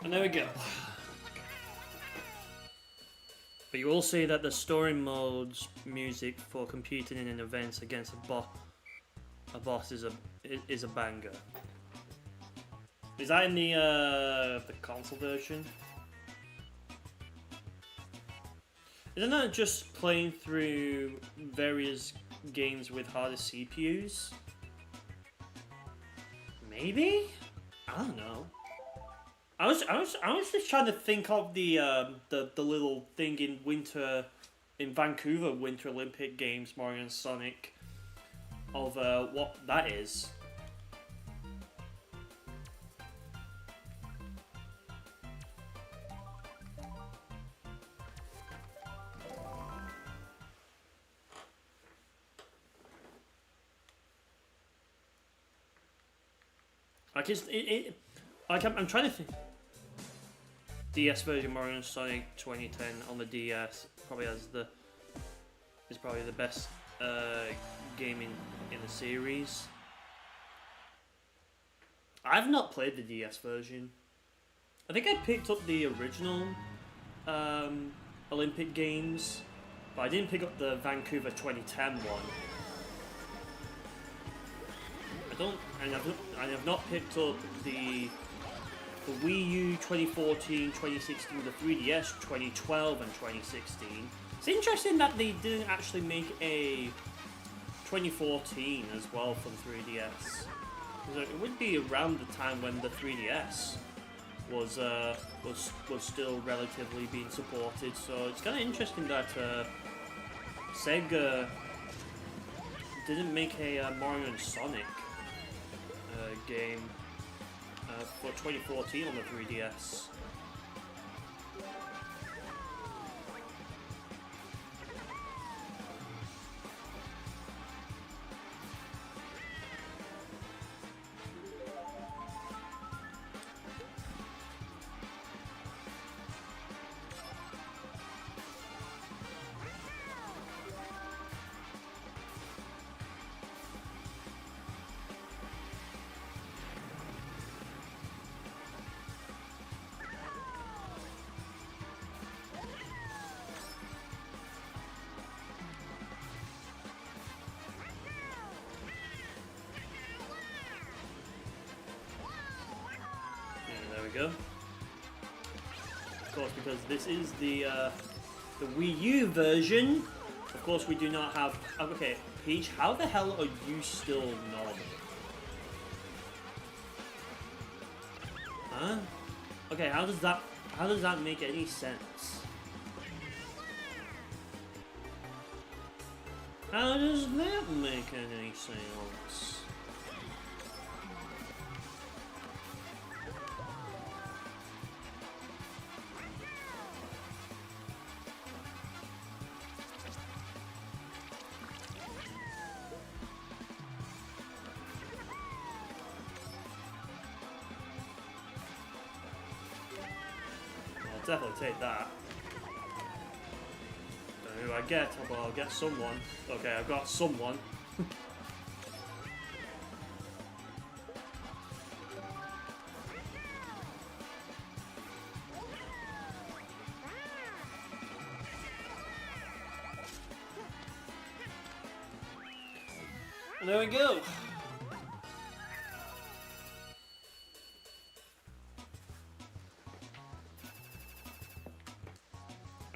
And there we go. But you will say that the story mode's music for competing in events against a boss is a banger. Is that in the console version? Isn't that just playing through various games with harder CPUs? Maybe? I don't know. I was just trying to think of the little thing in Vancouver Winter Olympic Games, Mario and Sonic, of what that is. Like I'm trying to think. DS version Mario and Sonic 2010 on the DS probably is probably the best game in the series. I've not played the DS version. I think I picked up the original Olympic Games, but I didn't pick up the Vancouver 2010 one. I have not picked up the Wii U 2014, 2016, the 3DS 2012 and 2016. It's interesting that they didn't actually make a 2014 as well for the 3DS. It would be around the time when the 3DS was still relatively being supported. So it's kind of interesting that Sega didn't make a Mario and Sonic game for 2014 on the 3DS. Go. Of course, because this is the Wii U version. Of course, we do not have. Okay, Peach, how the hell are you still normal? Huh? Okay, how does that make any sense? How does that make any sense? Definitely take that. Don't know who I get, but I'll get someone. Okay, I've got someone. And there we go.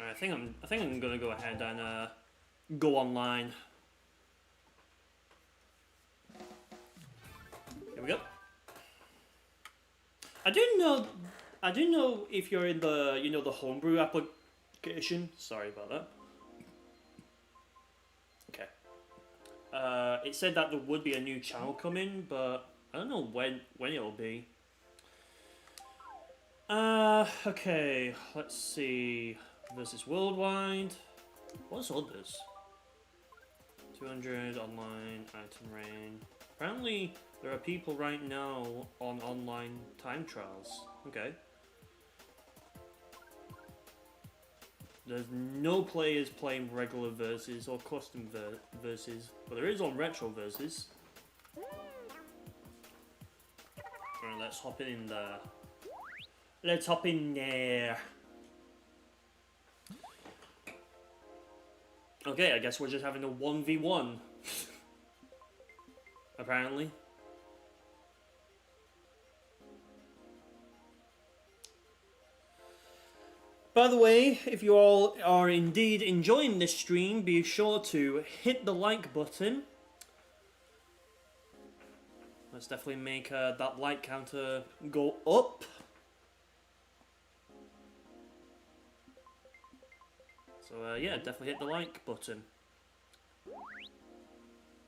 I think I'm gonna go ahead and go online. Here we go. I do know if you're in the the homebrew application. Sorry about that. Okay. It said that there would be a new channel coming, but I don't know when it'll be. Okay, let's see. Versus worldwide. What's others? 200 online item rain. Apparently, there are people right now on online time trials. Okay. There's no players playing regular versus or custom versus, but there is on retro versus. Alright, let's hop in there. Let's hop in there. Okay, I guess we're just having a 1v1. Apparently. By the way, if you all are indeed enjoying this stream, be sure to hit the like button. Let's definitely make that like counter go up. So yeah, definitely hit the like button.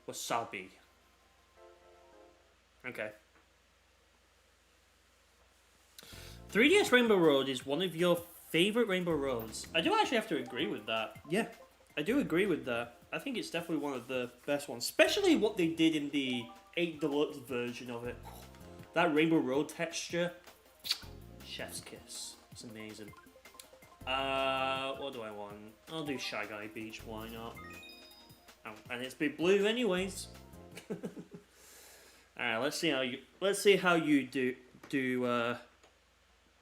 Wasabi. Okay. 3DS Rainbow Road is one of your favorite Rainbow Roads. I do actually have to agree with that. Yeah, I do agree with that. I think it's definitely one of the best ones, especially what they did in the 8 Deluxe version of it. That Rainbow Road texture, chef's kiss. It's amazing. What do I want? I'll do Shy Guy Beach. Why not? Oh, and it's big blue, anyways. All right, let's see how you do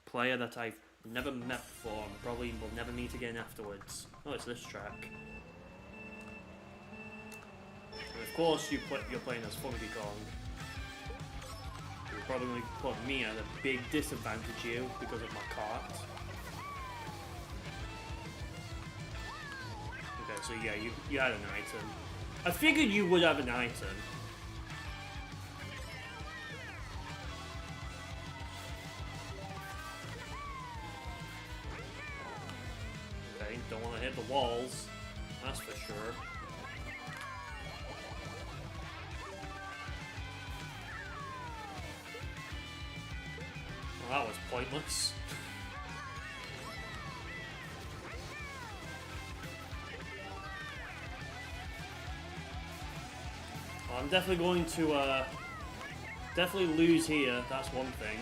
player that I've never met before and probably will never meet again afterwards. Oh, it's this track. And of course, you're playing as Funky Kong. You'll probably put me at a big disadvantage here because of my cart. Okay, so yeah, you had an item. I figured you would have an item. Okay, don't want to hit the walls, that's for sure. Well, that was pointless. Well, I'm definitely going to definitely lose here, that's one thing.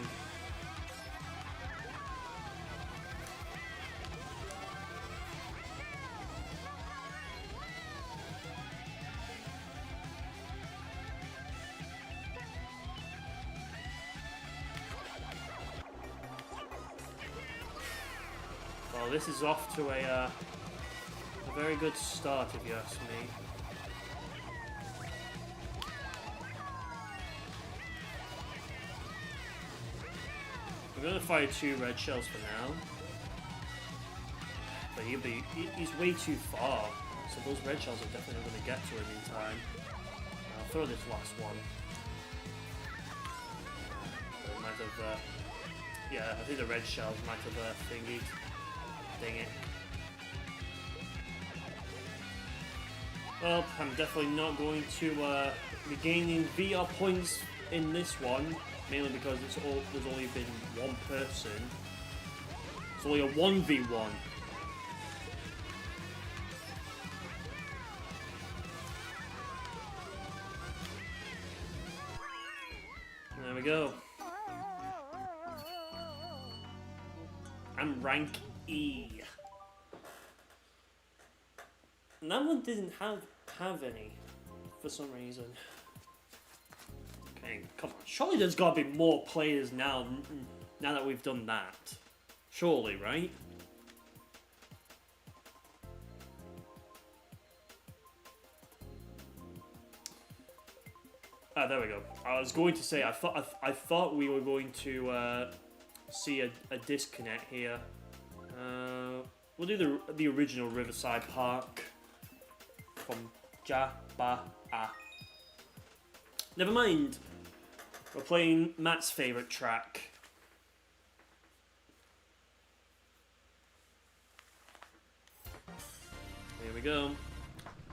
Well, this is off to a very good start, if you ask me. I'm gonna fire 2 red shells for now, but he's way too far, so those red shells are definitely not gonna get to him in time. I'll throw this last one. It might have, yeah, I think the red shells might have thingied. Dang it. Well, I'm definitely not going to be gaining VR points in this one, mainly because there's only been one person. It's only a 1v1. There we go. I'm rank E. And that one didn't have any for some reason. Okay, come on. Surely there's got to be more players now that we've done that. Surely, right? Ah, there we go. I was going to say I thought we were going to see a disconnect here. We'll do the original Riverside Park from Ja-Ba-Ah. Never mind. We're playing Matt's favourite track. Here we go.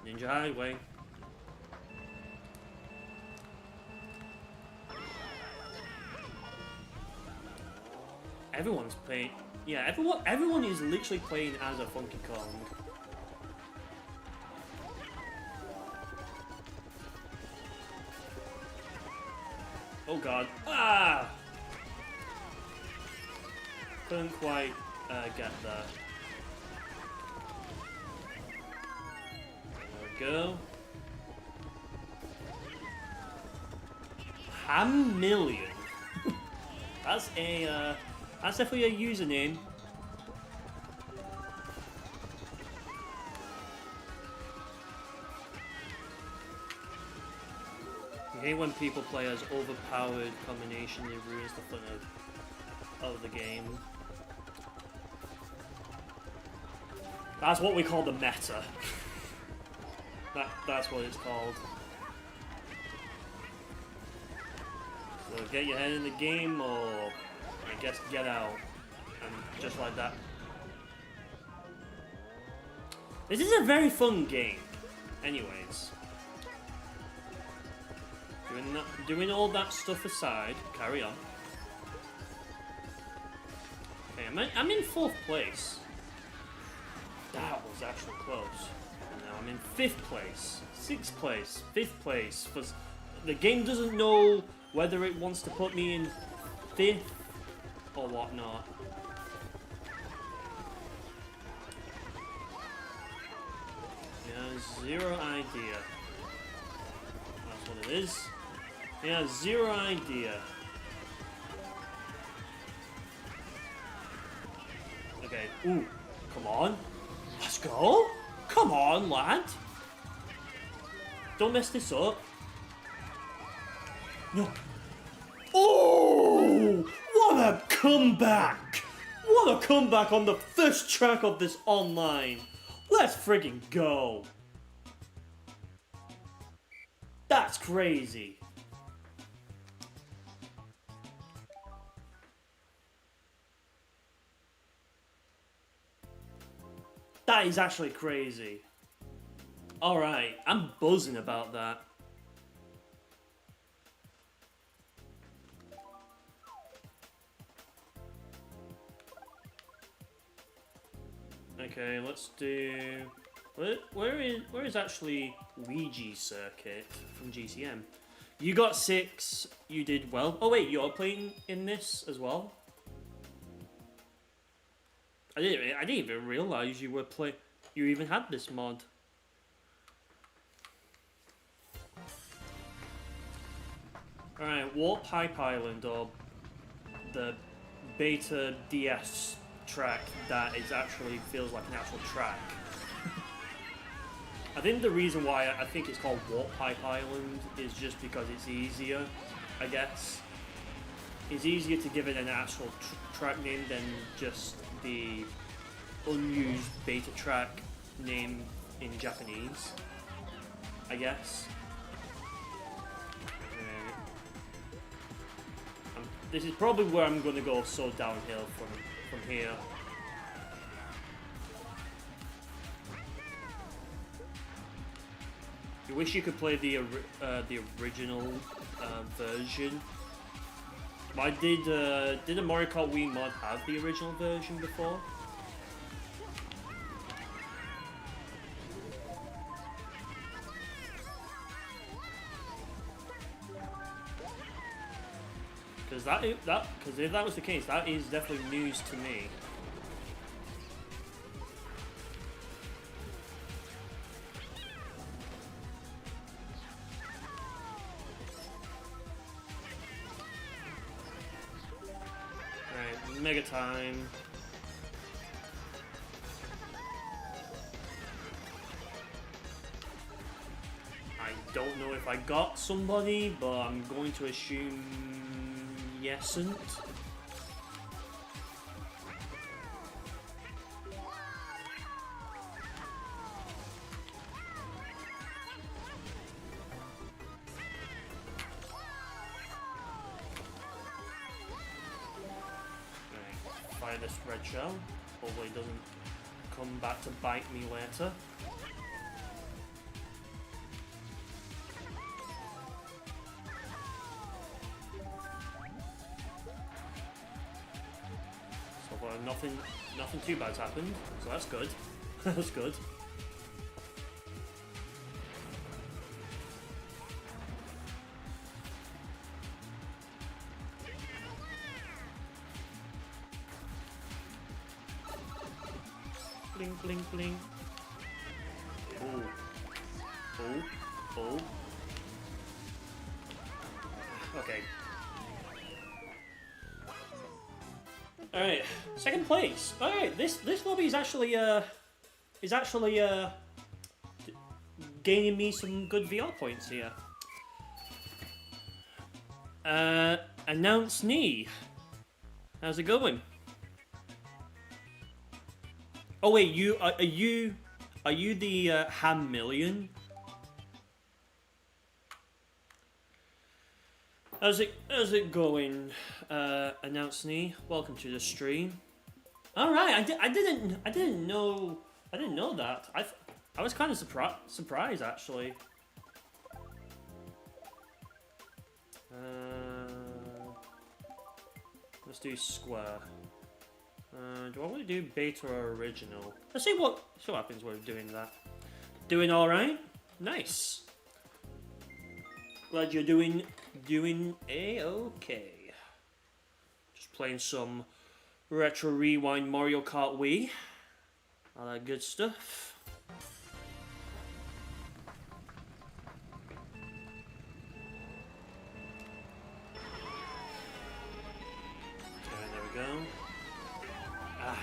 Ninja Highway. Everyone's playing. Yeah, everyone is literally playing as a Funky Kong. Oh god. Ah! Couldn't quite get there. There we go. Ham million. That's a that's definitely a username. I hate when people play as overpowered combination, it ruins the fun of the game. That's what we call the meta. That's what it's called. So get your head in the game, or I guess get out. And just like that. This is a very fun game. Anyways. Doing all that stuff aside, carry on. Okay, I'm in 4th place. That was actually close. And now I'm in 5th place, 6th place, 5th place. The game doesn't know whether it wants to put me in 5th or whatnot. Yeah, zero idea. That's what it is. Yeah, zero idea. Okay, ooh, come on. Let's go. Come on, lad. Don't mess this up. No. Oh, what a comeback. What a comeback on the first track of this online. Let's friggin' go. That's crazy. That is actually crazy. Alright, I'm buzzing about that. Okay, let's do... Where is actually Luigi's Circuit from GCM? You got 6, you did well. Oh wait, you're playing in this as well? I didn't even realize you even had this mod. Alright, Warp Pipe Island, or the beta DS track that is actually feels like an actual track. I think the reason why I think it's called Warp Pipe Island is just because it's easier, I guess. It's easier to give it an actual track name than just the unused beta track name in Japanese, I guess. This is probably where I'm going to go so downhill from here. You wish you could play the original version. Why did a Mario Kart Wii mod have the original version before? Because if that was the case, that is definitely news to me. Right, Mega Time. I don't know if I got somebody, but I'm going to assume yesn't. Fire this red shell. Hopefully it doesn't come back to bite me later. nothing too bad's happened, so that's good. That's good. Bling, bling, bling. Oh. Oh. Oh. Okay. Alright, second place. Alright, this lobby is actually gaining me some good VR points here. Announce knee. How's it going? Oh wait, are you the Ham Million? How's it going? Announce knee. Welcome to the stream. All right, I didn't know that. I was kind of surprised actually. Let's do square. Do I want to do beta or original? Let's see what happens when we're doing that. Doing all right? Nice. Glad you're doing a-okay. Just playing some Retro Rewind Mario Kart Wii. All that good stuff. Alright, there we go. Ah.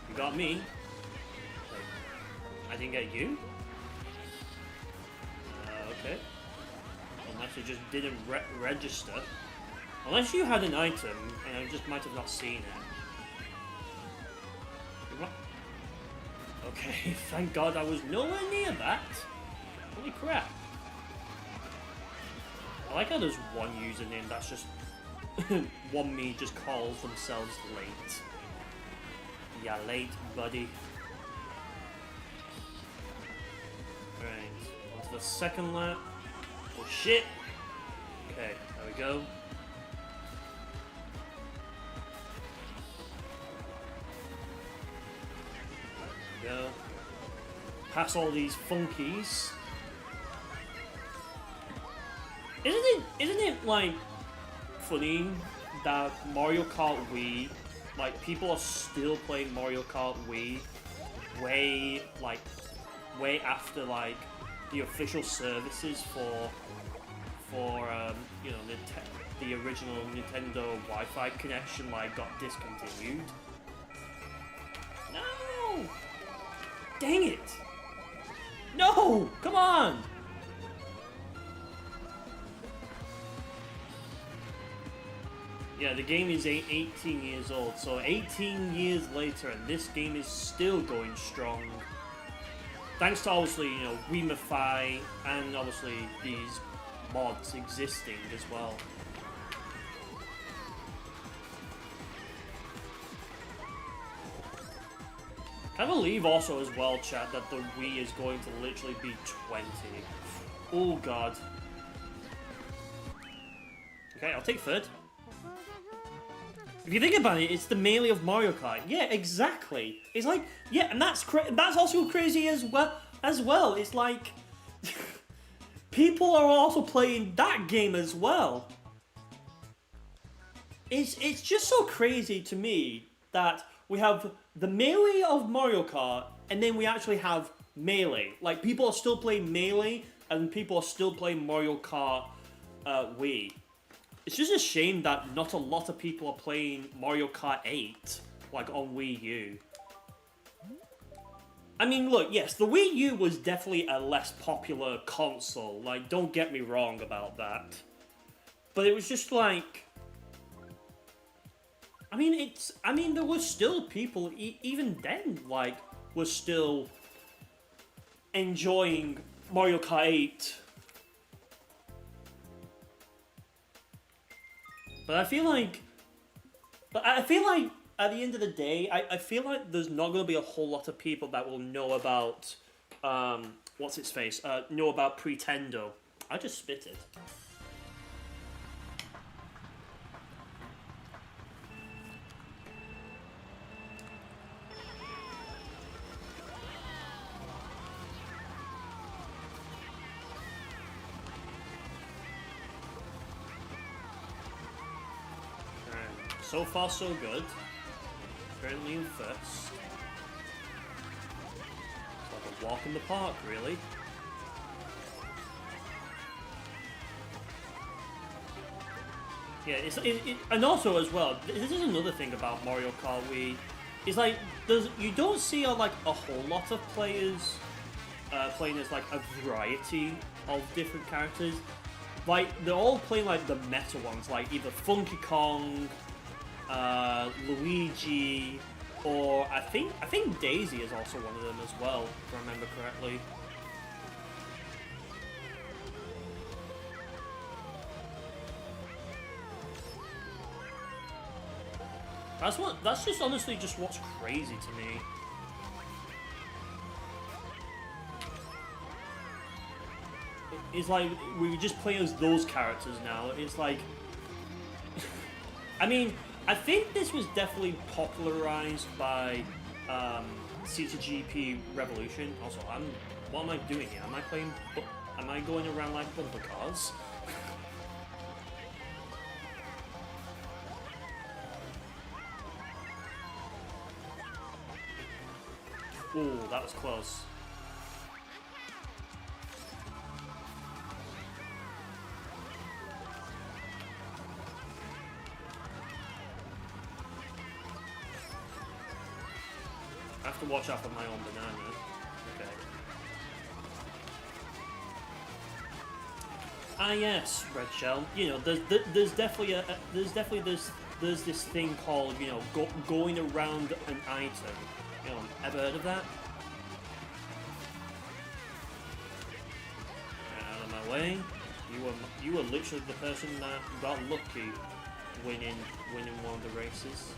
You got me. Wait, I didn't get you? Okay. Unless it just didn't register. Unless you had an item, and I just might have not seen it. Okay, thank God I was nowhere near that. Holy crap. I like how there's one username that's just... one me just calls themselves late. Yeah, late, buddy. Alright, on to the second lap. Oh shit! Okay, there we go. There we go. Pass all these funkies. Isn't it like funny that Mario Kart Wii, like people are still playing Mario Kart Wii way after like the official services for you know, the original Nintendo Wi-Fi connection like got discontinued. No! Dang it! No! Come on! Yeah, the game is 18 years old, so 18 years later, and this game is still going strong. Thanks to obviously, you know, Wiimify and obviously these mods existing as well. I believe also as well, chat, that the Wii is going to literally be 20. Oh god. Okay, I'll take third. If you think about it, it's the melee of Mario Kart. Yeah, exactly. It's like, yeah, and that's also crazy as well. It's like people are also playing that game as well. It's just so crazy to me that we have the melee of Mario Kart, and then we actually have melee. Like, people are still playing melee, and people are still playing Mario Kart Wii. It's just a shame that not a lot of people are playing Mario Kart 8, like, on Wii U. I mean, look, yes, the Wii U was definitely a less popular console. Like, don't get me wrong about that. But it was just like... I mean, there were still people, even then, like, were still enjoying Mario Kart 8. But I feel like at the end of the day, I feel like there's not going to be a whole lot of people that will know about, what's its face, know about Pretendo. I just spit it. so far so good. Currently in first. It's like a walk in the park, really. Yeah, and also as well, this is another thing about Mario Kart Wii. It's like you don't see a whole lot of players playing as like a variety of different characters. Like they're all playing like the meta ones, like either Funky Kong, Luigi, or I think Daisy is also one of them as well, if I remember correctly. That's just honestly just what's crazy to me. It's like we just play as those characters now. It's like, I mean, I think this was definitely popularized by C2GP Revolution. Also, what am I doing here? Am I going around like bumper cars? Ooh, that was close. I have to watch out for my own banana. Okay. Ah yes, Red Shell. You know, there's definitely there's this thing called, you know, going around an item. You know, ever heard of that? Out of my way. You were literally the person that got lucky winning one of the races.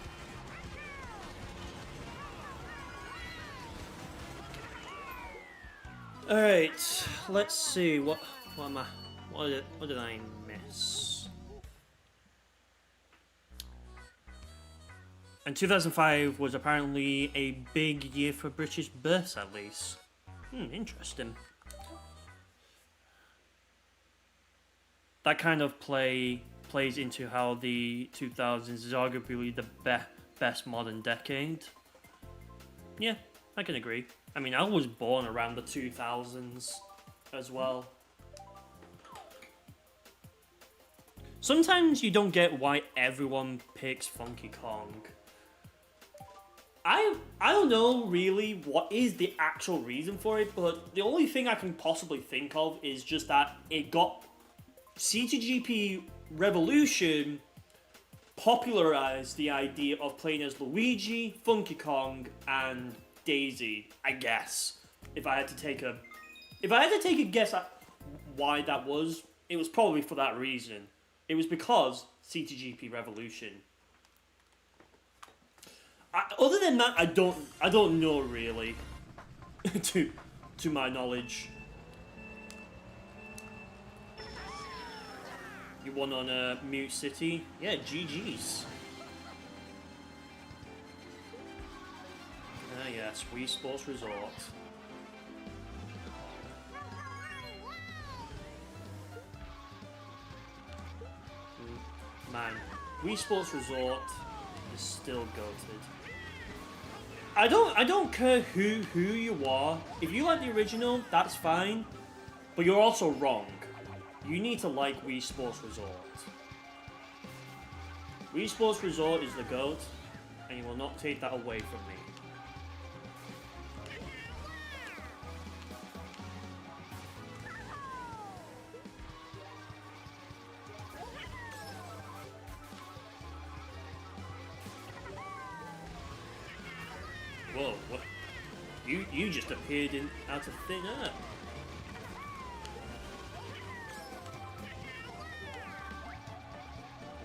All right, let's see what did I miss? And 2005 was apparently a big year for British births, at least. Interesting. That kind of plays into how the 2000s is arguably the best modern decade. Yeah, I can agree. I mean, I was born around the 2000s as well. Sometimes you don't get why everyone picks Funky Kong. I don't know really what is the actual reason for it, but the only thing I can possibly think of is just that it got C2GP Revolution popularized the idea of playing as Luigi, Funky Kong, and Daisy, I guess. If I had to take a guess at why that was, it was probably for that reason. It was because C2GP Revolution. Other than that, I don't know really. to my knowledge. You won on Mute City? Yeah, GG's. Ah yes, Wii Sports Resort. Man, Wii Sports Resort is still goated. I don't care who you are. If you like the original, that's fine. But you're also wrong. You need to like Wii Sports Resort. Wii Sports Resort is the GOAT, and you will not take that away from me. Whoa, what? You just appeared out of thin air.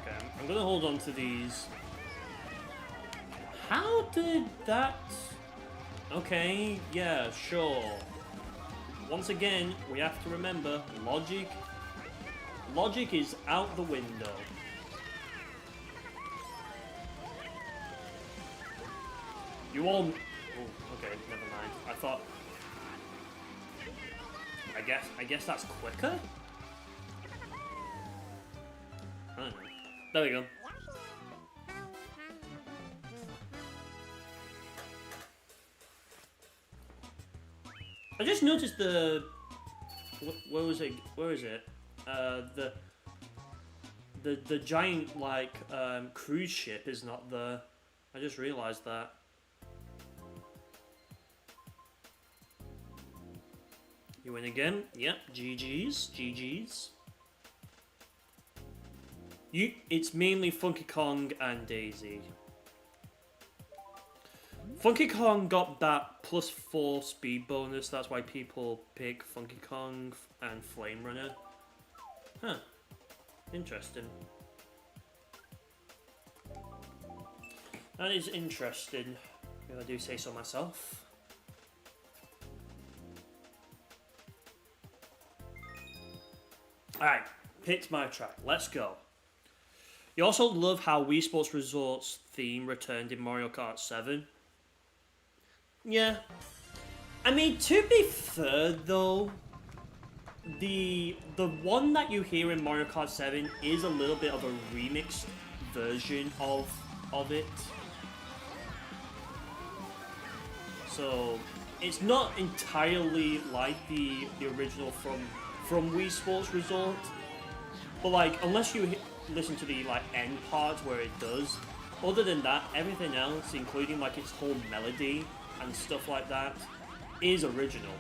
Okay, I'm gonna hold on to these. How did that... Okay, yeah, sure. Once again, we have to remember, logic is out the window. You all... Oh, okay, never mind. I thought... I guess that's quicker? I don't know. There we go. I just noticed the... Where was it? Where is it? The giant, like, cruise ship is not there. I just realised that. You win again? Yep, GG's, GG's. It's mainly Funky Kong and Daisy. Funky Kong got that +4 speed bonus, that's why people pick Funky Kong and Flame Runner. Huh. Interesting. That is interesting, if I do say so myself. Alright, picked my track. Let's go. You also love how Wii Sports Resort's theme returned in Mario Kart 7. Yeah. I mean, to be fair though, the one that you hear in Mario Kart 7 is a little bit of a remixed version of it. So it's not entirely like the original from Wii Sports Resort, but like unless you listen to the like end part where it does, other than that, everything else, including like its whole melody and stuff like that, is original.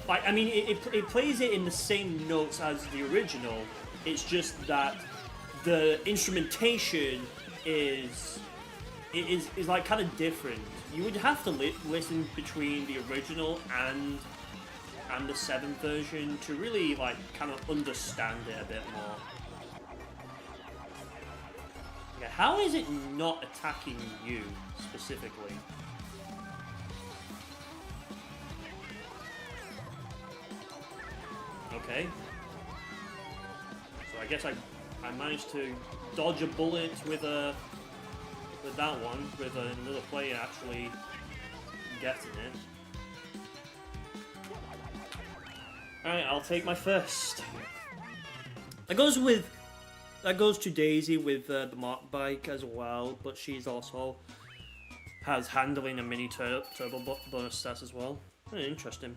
Like, I mean, it plays it in the same notes as the original. It's just that the instrumentation is like kind of different. You would have to listen between the original and the 7th version to really like kind of understand it a bit more. Okay, how is it not attacking you specifically? Okay. So I guess I managed to dodge a bullet with that one, with another player actually getting it. Alright, I'll take my first. That goes to Daisy with the Mark bike as well, but she's also has handling and mini turbo bonus stats as well. Very interesting.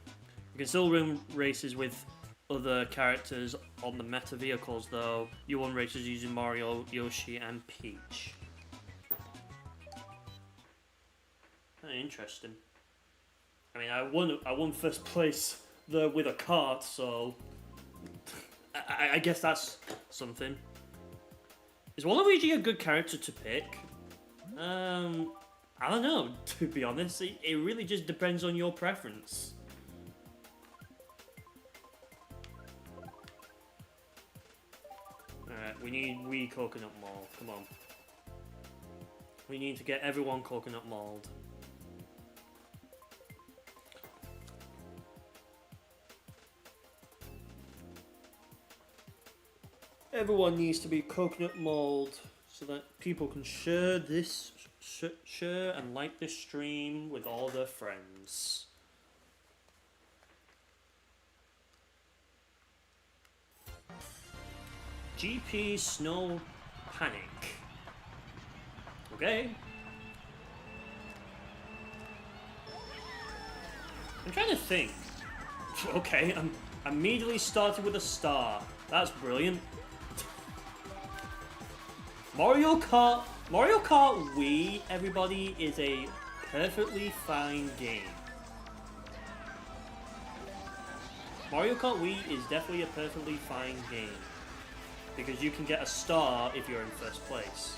You can still run races with other characters on the meta vehicles though. You won races using Mario, Yoshi and Peach. Very interesting. I mean, I won first place with a kart, so I guess that's something. Is Waluigi a good character to pick? I don't know, to be honest. It really just depends on your preference. Alright, we need Wii Coconut Mold. Come on. We need to get everyone Coconut Mold. Everyone needs to be Coconut Mold so that people can share and like this stream with all their friends. GP Snow Panic. Okay. I'm trying to think. Okay, I'm immediately started with a star. That's brilliant. Mario Kart Wii, everybody, is a perfectly fine game. Mario Kart Wii is definitely a perfectly fine game. Because you can get a star if you're in first place.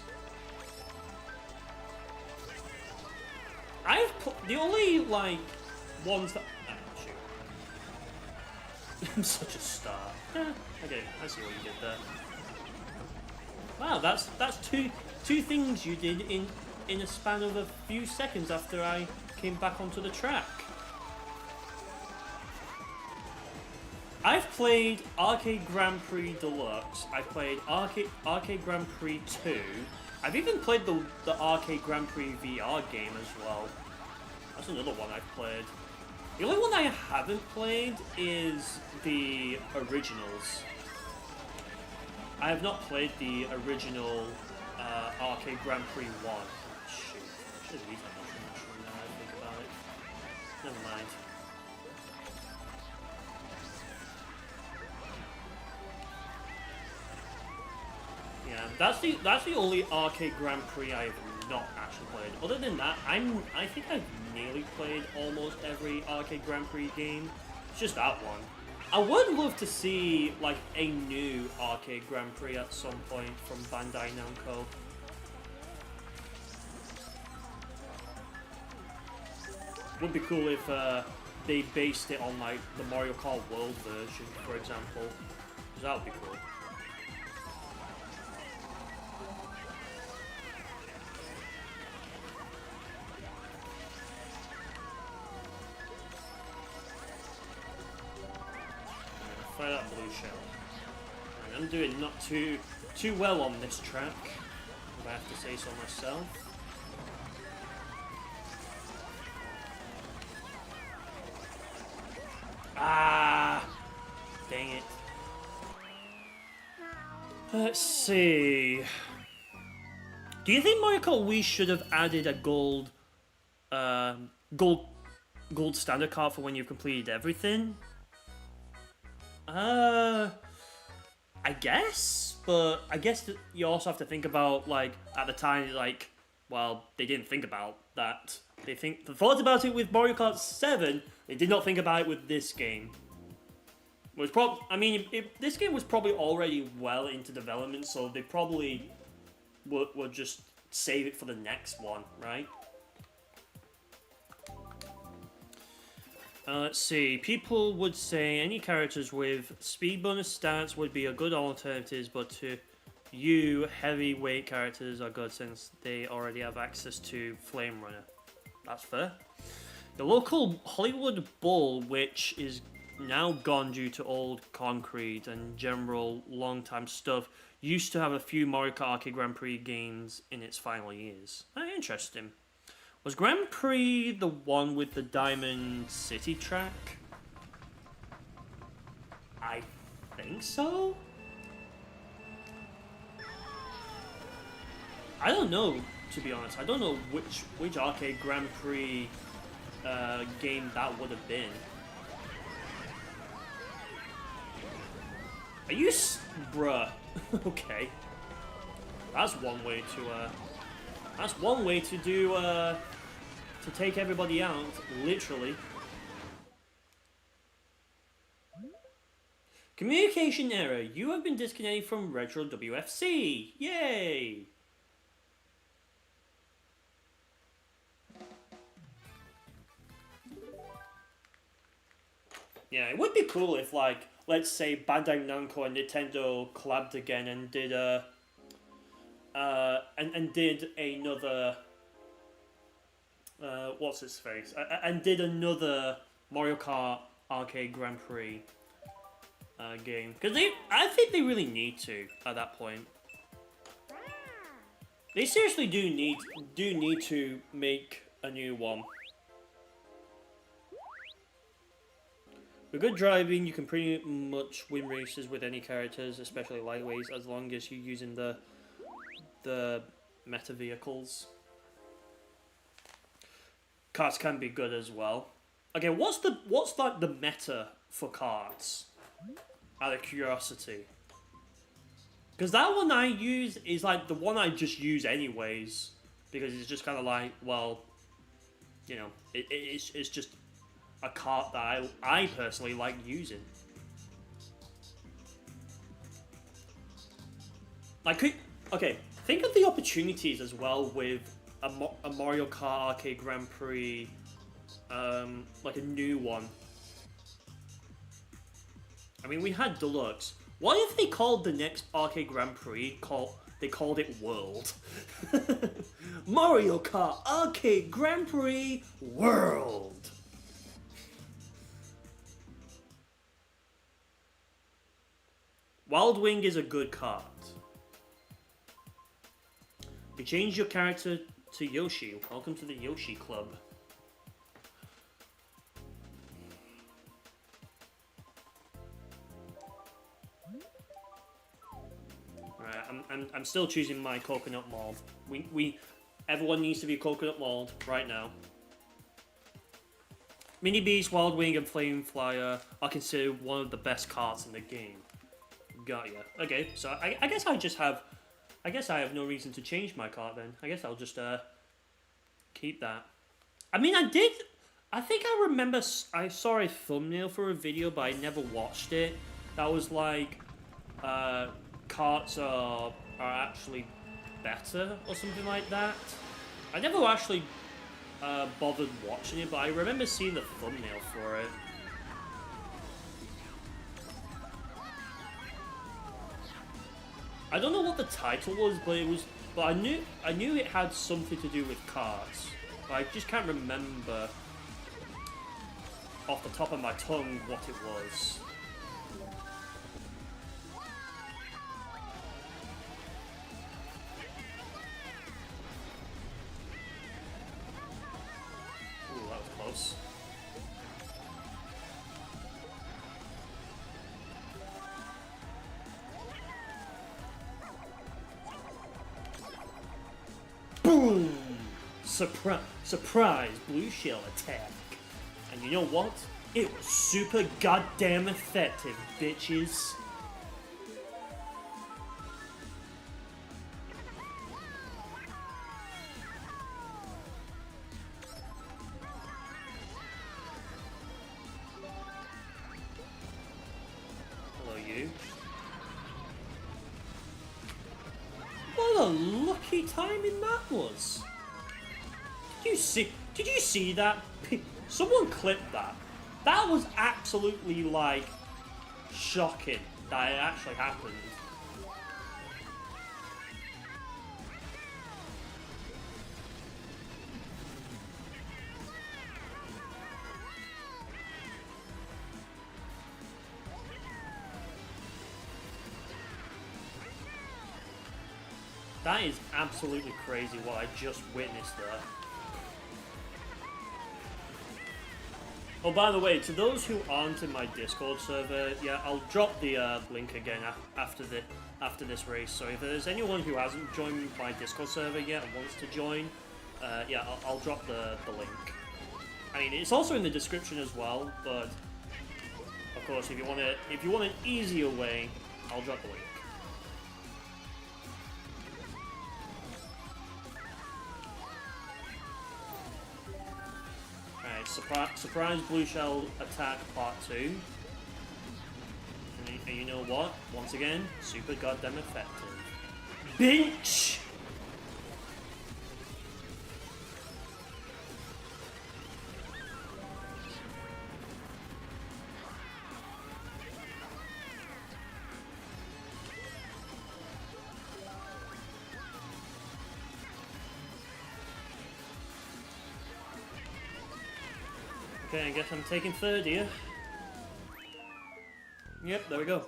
The only, like, ones that... Oh, shoot. I'm such a star. Yeah, okay, I see what you did there. Wow, that's two things you did in a span of a few seconds after I came back onto the track. I've played Arcade Grand Prix Deluxe. I've played Arcade Grand Prix 2. I've even played the Arcade Grand Prix VR game as well. That's another one I've played. The only one I haven't played is the originals. I have not played the original Arcade Grand Prix 1. Shoot, I should have used that mushroom now that I think about it. Never mind. Yeah, that's the only Arcade Grand Prix I have not actually played. Other than that, I think I've nearly played almost every Arcade Grand Prix game. It's just that one. I would love to see like a new Arcade Grand Prix at some point from Bandai Namco. Would be cool if they based it on like the Mario Kart World version, for example. Because that would be cool. Fire that blue shell. Right, I'm doing not too well on this track, if I have to say so myself. Ah! Dang it. Let's see. Do you think Mario Kart Wii should have added a gold standard card for when you've completed everything? I guess, but I guess that you also have to think about, like, at the time, like, well, they didn't think about that. They thought about it with Mario Kart 7. They did not think about it with this game. This game was probably already well into development, so they probably would just save it for the next one, right? Let's see. People would say any characters with speed bonus stats would be a good alternative, but to you, heavyweight characters are good since they already have access to Flame Runner. That's fair. The local Hollywood Bowl, which is now gone due to old concrete and general long-time stuff, used to have a few Mario Kart Arcade Grand Prix games in its final years. Interesting. Was Grand Prix the one with the Diamond City track? I think so? I don't know, to be honest. I don't know which Arcade Grand Prix game that would have been. Are you bruh? Okay. That's one way to do to take everybody out, literally. Communication error. You have been disconnected from Retro WFC. Yay! Yeah, it would be cool if, like, let's say Bandai Namco and Nintendo collabed again and did a and did another what's his face? And did another Mario Kart Arcade Grand Prix game, because I think they really need to at that point. They seriously do need to make a new one. With good driving, you can pretty much win races with any characters, especially lightweights, as long as you're using the meta vehicles. Karts can be good as well. Okay, what's like the meta for karts? Out of curiosity, because that one I use is like the one I just use anyways, because it's just kind of like, well, you know, it's just a kart that I personally like using. Like, okay, think of the opportunities as well with a Mario Kart Arcade Grand Prix, like a new one. I mean, we had Deluxe. What if they called the next Arcade Grand Prix, they called it World? Mario Kart Arcade Grand Prix World! Wild Wing is a good kart. You change your character to Yoshi. Welcome to the Yoshi Club. Right, I'm still choosing my coconut mold. Everyone needs to be coconut mold right now. Mini Beast, Wild Wing, and Flame Flyer are considered one of the best carts in the game. Got ya. Okay, so I guess I guess I have no reason to change my cart then. I guess I'll just keep that. I mean, I think I remember I saw a thumbnail for a video, but I never watched it. That was like, carts are actually better or something like that. I never actually bothered watching it, but I remember seeing the thumbnail for it. I don't know what the title was, but I knew it had something to do with carts. But I just can't remember off the top of my tongue what it was. Ooh, that was close. Boom! Surprise blue shell attack. And you know what? It was super goddamn effective, bitches. Hello, you. What a lucky timing that was. Did you see that? Someone clipped that. That was absolutely, like, shocking that it actually happened. That is absolutely crazy what I just witnessed there. Oh, by the way, to those who aren't in my Discord server, yeah, I'll drop the link again after this race. So if there's anyone who hasn't joined my Discord server yet and wants to join, yeah, I'll drop the link. I mean, it's also in the description as well, but of course, if you want an easier way, I'll drop the link. Surprise blue shell attack part 2. And you know what? Once again, super goddamn effective. Bitch! Okay, I guess I'm taking third here. Yep, there we go.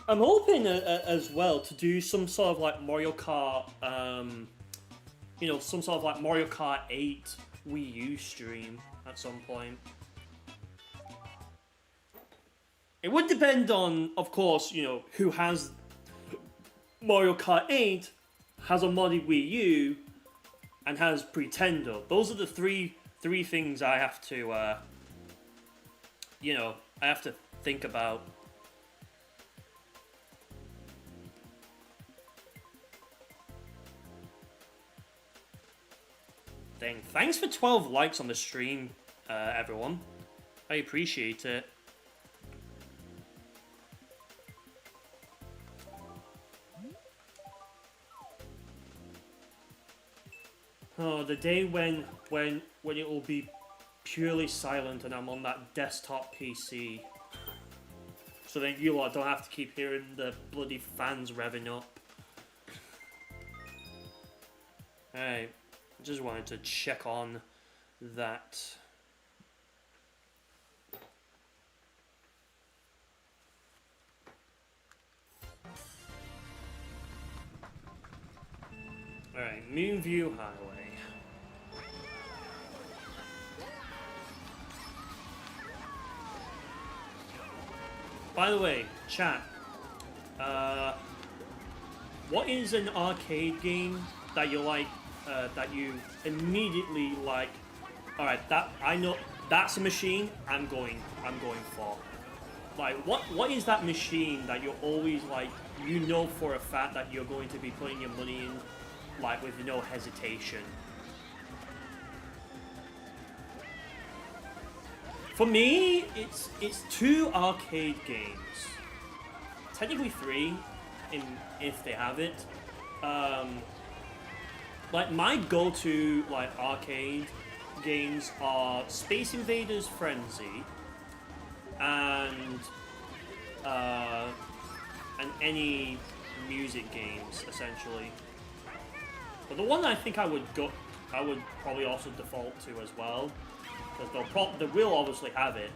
I'm hoping as well to do some sort of like Mario Kart, you know, some sort of like Mario Kart 8 Wii U stream at some point. It would depend on, of course, you know, who has Mario Kart 8, has a modded Wii U, and has Pretender. Those are the three things I have to, you know, I have to think about. Dang, thanks for 12 likes on the stream, everyone. I appreciate it. Oh, the day when it will be purely silent and I'm on that desktop PC. So then you lot don't have to keep hearing the bloody fans revving up. Alright, I just wanted to check on that. Alright, Moonview Highway. By the way, chat. What is an arcade game that you like? That you immediately like? All right, that I know that's a machine. I'm going for. Like, what is that machine that you're always like? You know for a fact that you're going to be putting your money in, like with no hesitation. For me, it's 2 arcade games. Technically 3, if they have it. Like my go-to like arcade games are Space Invaders Frenzy and any music games essentially. But the one I think I would probably also default to as well, because they will obviously have it,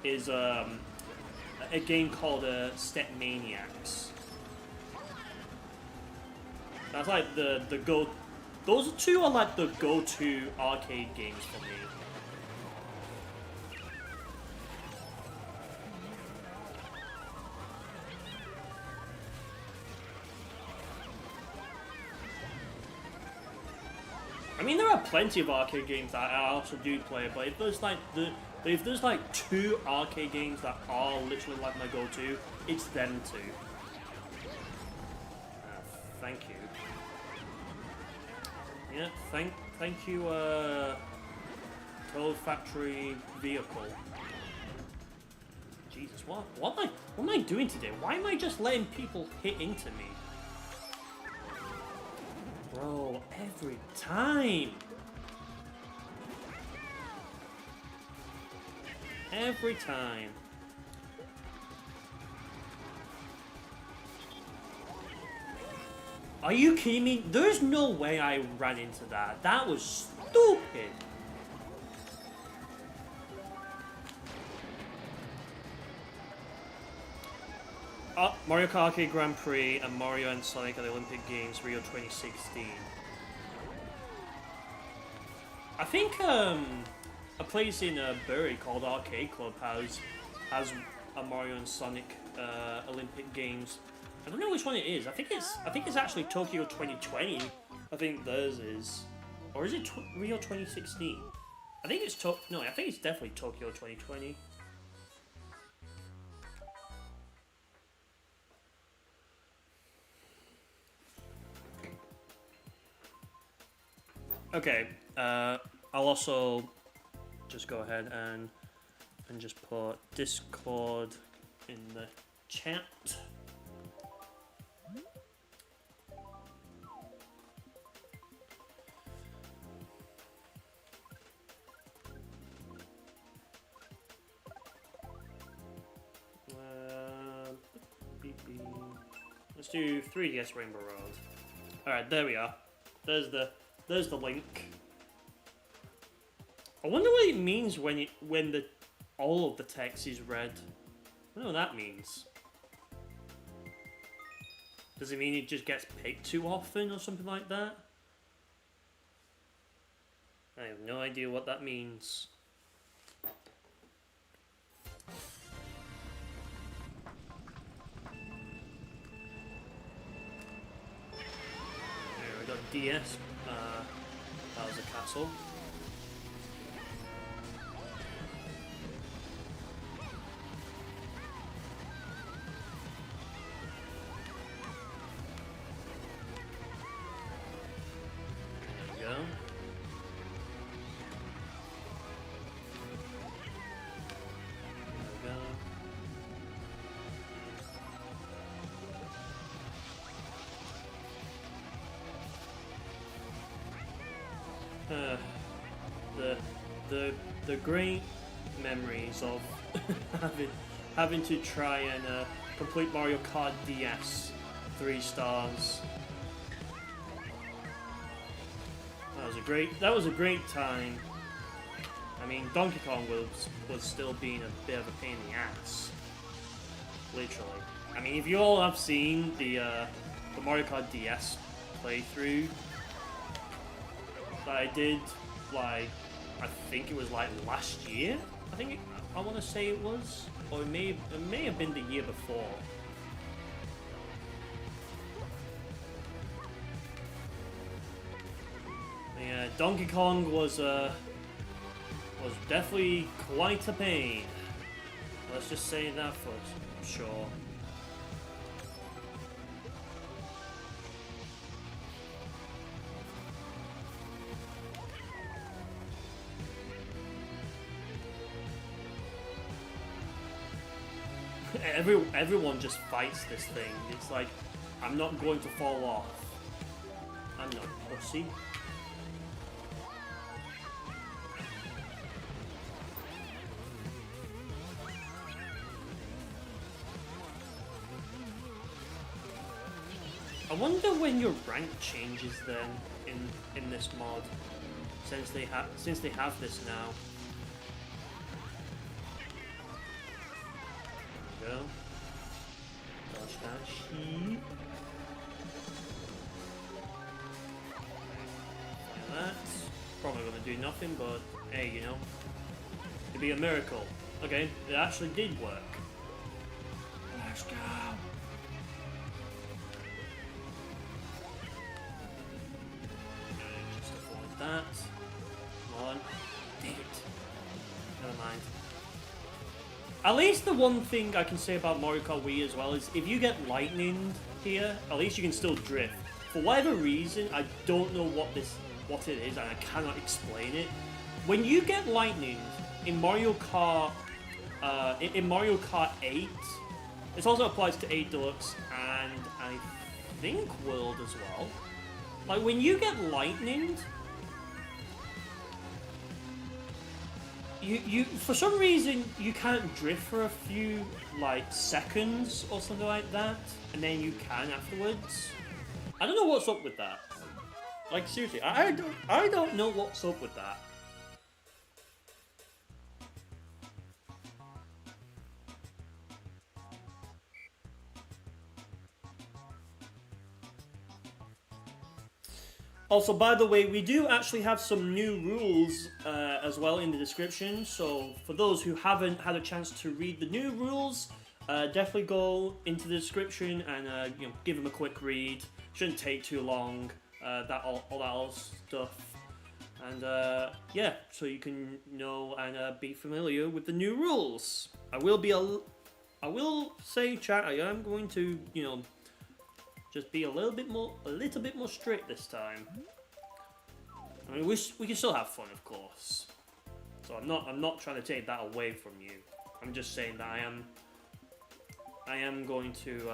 is a game called Step Maniacs. That's like the go. Those 2 are like the go-to arcade games for me. I mean, there are plenty of arcade games that I also do play, but if there's like 2 arcade games that are literally like my go-to, it's them 2. Thank you. Yeah, thank you, Toad Factory Vehicle. Jesus, what am I doing today? Why am I just letting people hit into me? Bro, every time! Every time. Are you kidding me? There's no way I ran into that. That was stupid. Mario Kart Arcade Grand Prix and Mario and Sonic at the Olympic Games Rio 2016. I think a place in Bury called Arcade Club has a Mario and Sonic Olympic Games. I don't know which one it is. I think it's actually Tokyo 2020. I think theirs is, or is it Rio 2016? I think it's no. I think it's definitely Tokyo 2020. Okay. I'll also just go ahead and just put Discord in the chat. Let's do 3DS Rainbow Road. Alright, there we are. There's the link. I wonder what it means when all of the text is red. I don't know what that means. Does it mean it just gets picked too often or something like that? I have no idea what that means. There we got DS. That was a castle. The great memories of having to try and complete Mario Kart DS 3 stars. That was a great time. I mean, Donkey Kong was still being a bit of a pain in the ass, literally. I mean, if you all have seen the Mario Kart DS playthrough that I did, like, I think it was like last year, I think I want to say it was, or it may have been the year before. Yeah, Donkey Kong was definitely quite a pain. Let's just say that for sure. Everyone just fights this thing. It's like, I'm not going to fall off. I'm not a pussy. I wonder when your rank changes then in this mod, since they have this now. There we go. Dodge that sheep. That's probably gonna do nothing, but hey, you know, it'd be a miracle. Okay, it actually did work. Let's go. Just avoid that. Come on. Dang it. Never mind. At least the one thing I can say about Mario Kart Wii as well is if you get lightning here, at least you can still drift. For whatever reason, I don't know what it is, and I cannot explain it. When you get lightning in Mario Kart 8, this also applies to 8 Deluxe and I think World as well. Like when you get lightning, you for some reason you can't drift for a few like seconds or something like that, and then you can afterwards. I don't know what's up with that. Like seriously, I don't know what's up with that. Also, by the way, we do actually have some new rules as well in the description. So for those who haven't had a chance to read the new rules, definitely go into the description and you know, give them a quick read. Shouldn't take too long. All that old stuff, and yeah, so you can know and be familiar with the new rules. I will say, chat, I am going to, you know, just be a little bit more strict this time. I mean, we can still have fun, of course. So I'm not trying to take that away from you. I'm just saying that I am going to.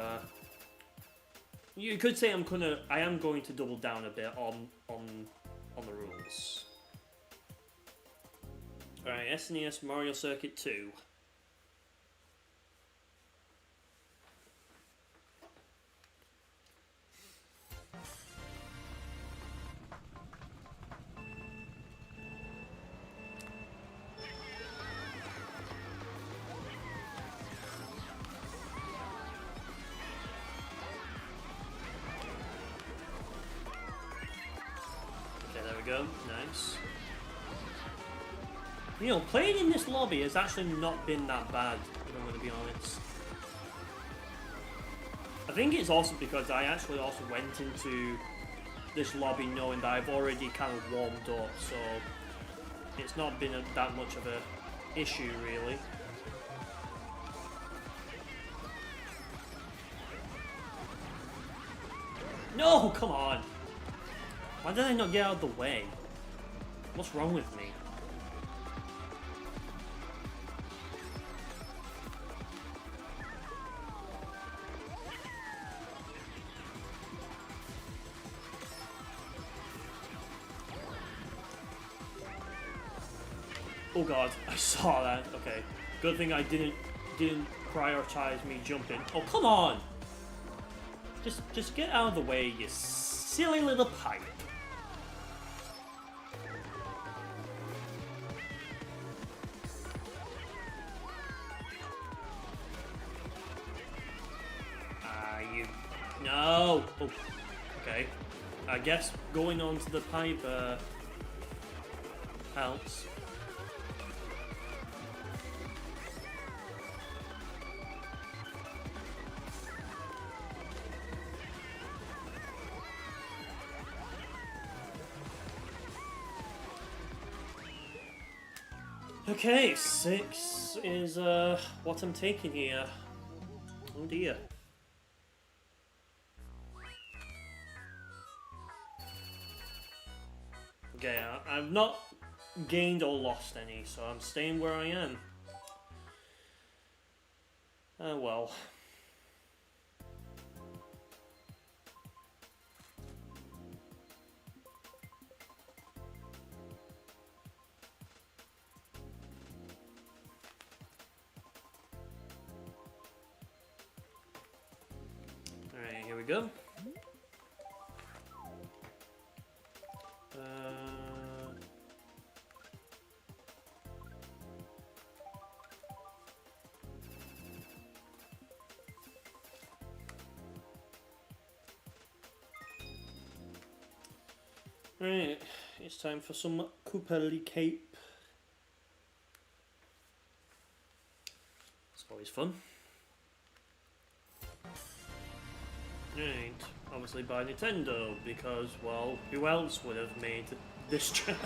You could say I am going to double down a bit on the rules. All right, SNES Mario Circuit 2. Go. Nice. You know, playing in this lobby has actually not been that bad, if I'm going to be honest. I think it's also because I actually also went into this lobby knowing that I've already kind of warmed up, so it's not been that much of an issue, really. No, come on! Why did I not get out of the way? What's wrong with me? Oh god, I saw that. Okay. Good thing I didn't prioritize me jumping. Oh, come on! Just get out of the way, you silly little pipe. No! Oh, okay. I guess going onto the pipe helps. Okay, 6 is what I'm taking here. Oh dear. Okay, I've not gained or lost any, so I'm staying where I am. Well. Alright, here we go. Right, it's time for some Cooperly Cape. It's always fun. Right, obviously by Nintendo, because, well, who else would have made this track?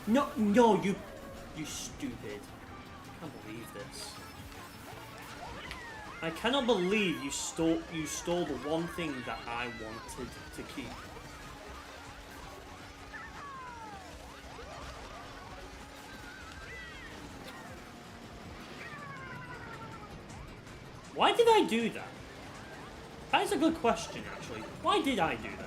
No, no, you stupid. I can't believe this. I cannot believe you stole the one thing that I wanted to keep. Why did I do that? That is a good question, actually. Why did I do that?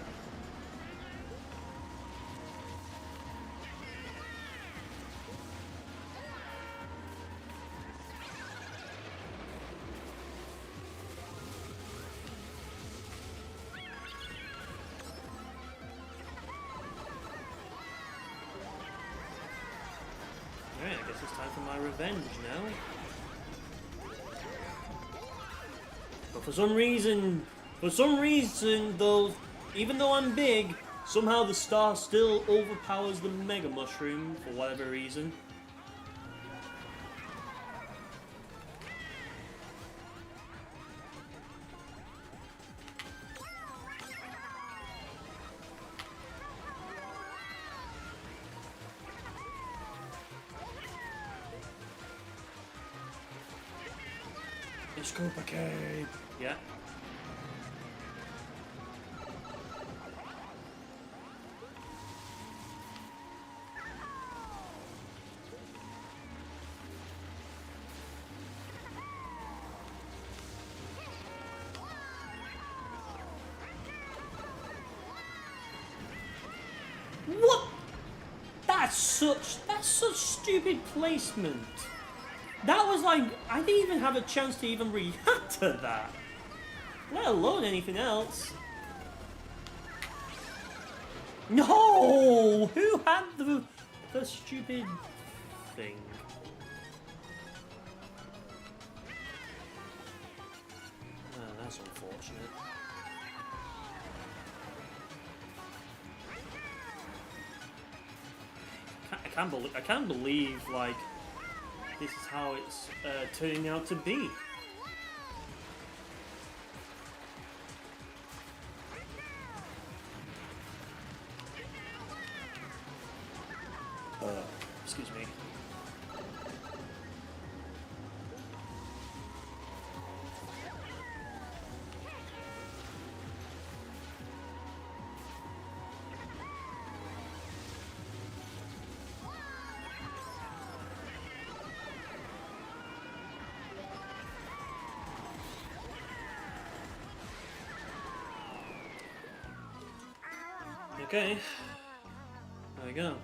Alright, I guess it's time for my revenge now. But for some reason, though, even though I'm big, somehow the star still overpowers the Mega Mushroom for whatever reason. It's Koopa Cape. Yeah. What? That's such stupid placement. That was like, I didn't even have a chance to even react to that. Let alone anything else. No! Who had the stupid thing? Oh, that's unfortunate. I can't believe like this is how it's turning out to be. Excuse me. Okay, there we go.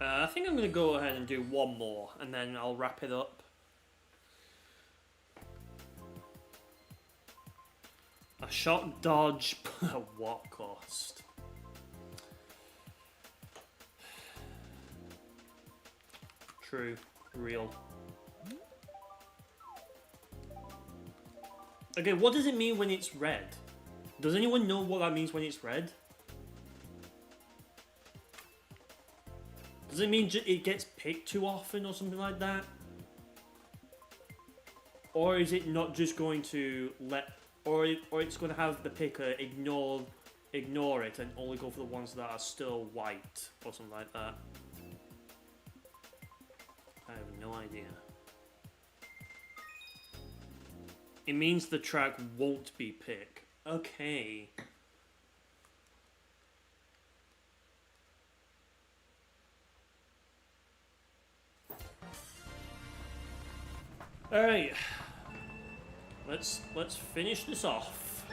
I think I'm going to go ahead and do one more, and then I'll wrap it up. A shot dodge, at what cost? True, real. Okay, what does it mean when it's red? Does anyone know what that means when it's red? Does it mean it gets picked too often or something like that? Or is it not just going to let... Or it's going to have the picker ignore it and only go for the ones that are still white or something like that? I have no idea. It means the track won't be picked. Okay. Alright. Let's finish this off.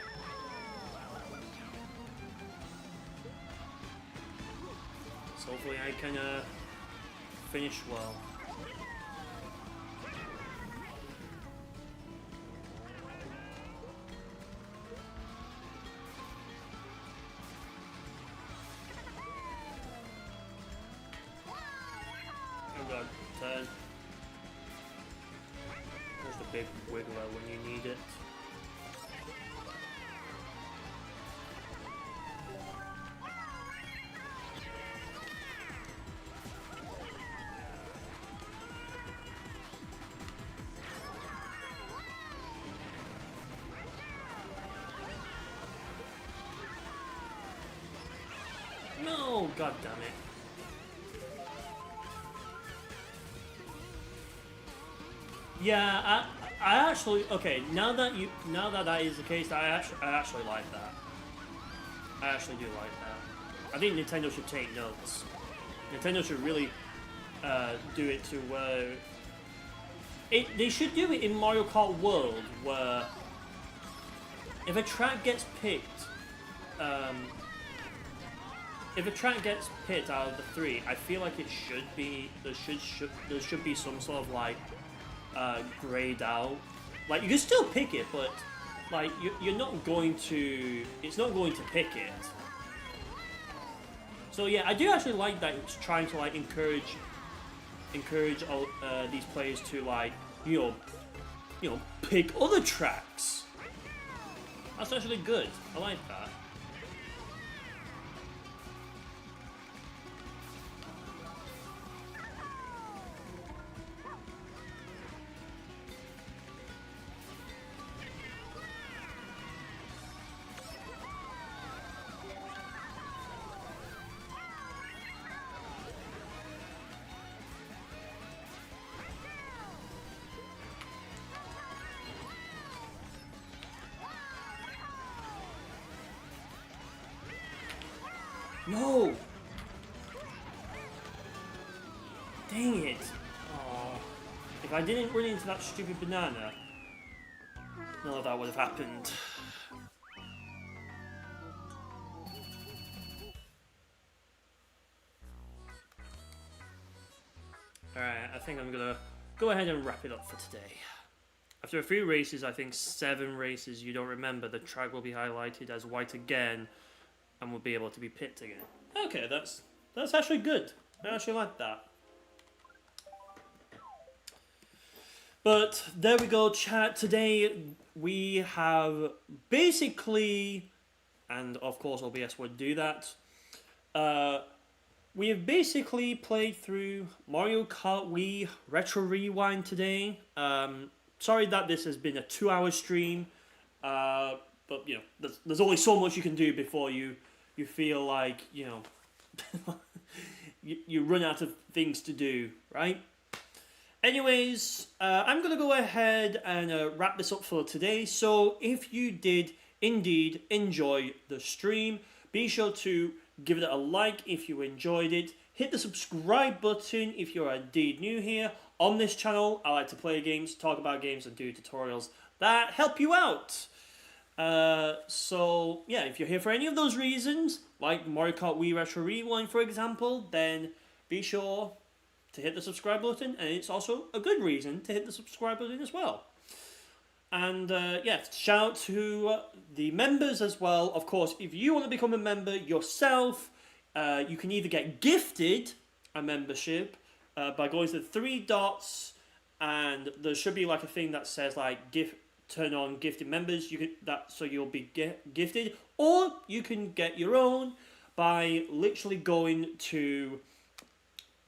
So hopefully I can finish well. Oh god, turn. There's the big wiggler when you need it. No, god damn it. Yeah, I actually, okay, now that that is the case, I actually like that. I actually do like that. I think Nintendo should take notes. Nintendo should really do it to where they should do it in Mario Kart World, where if a track gets picked, if a track gets picked out of the three, I feel like it should be there should be some sort of like grayed out. Like you can still pick it, but like you're not going to. It's not going to pick it. So yeah, I do actually like that it's trying to like encourage these players to like you know pick other tracks. That's actually good. I like that. No! Dang it! Aww. If I didn't run into that stupid banana, none of that would have happened. Alright, I think I'm gonna go ahead and wrap it up for today. After a few races, I think 7 races you don't remember, the track will be highlighted as white again and will be able to be picked again. Okay, that's actually good. I actually like that. But there we go, chat. Today we have basically, and of course OBS would do that, we have basically played through Mario Kart Wii Retro Rewind today. Sorry that this has been a 2-hour stream, but you know, there's only so much you can do before you feel like, you know, you run out of things to do, right? Anyways, I'm going to go ahead and wrap this up for today. So if you did indeed enjoy the stream, be sure to give it a like if you enjoyed it. Hit the subscribe button if you're indeed new here. On this channel, I like to play games, talk about games, and do tutorials that help you out. So yeah, if you're here for any of those reasons, like Mario Kart Wii Retro Rewind for example, then be sure to hit the subscribe button, and it's also a good reason to hit the subscribe button as well. And yeah, shout out to the members as well. Of course, if you want to become a member yourself, you can either get gifted a membership by going to the 3 dots, and there should be like a thing that says like gift turn on gifted members. You can so you'll be gifted, or you can get your own by literally going to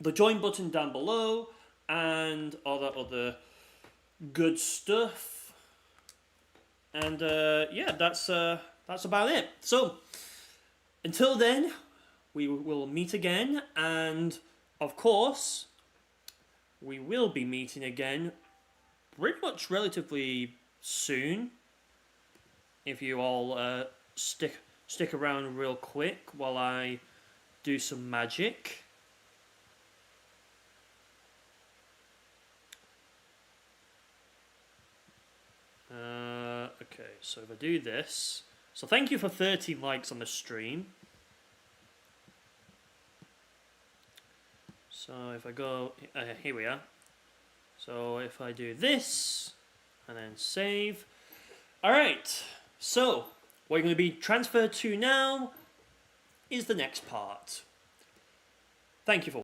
the join button down below and all that other good stuff. And yeah, that's about it. So until then, we will meet again, and of course, we will be meeting again pretty much relatively soon. If you all stick around real quick while I do some magic. Okay, so if I do this, so thank you for 13 likes on the stream. So if I go, here we are. So if I do this, and then save. Alright, so what you're going to be transferred to now is the next part. Thank you for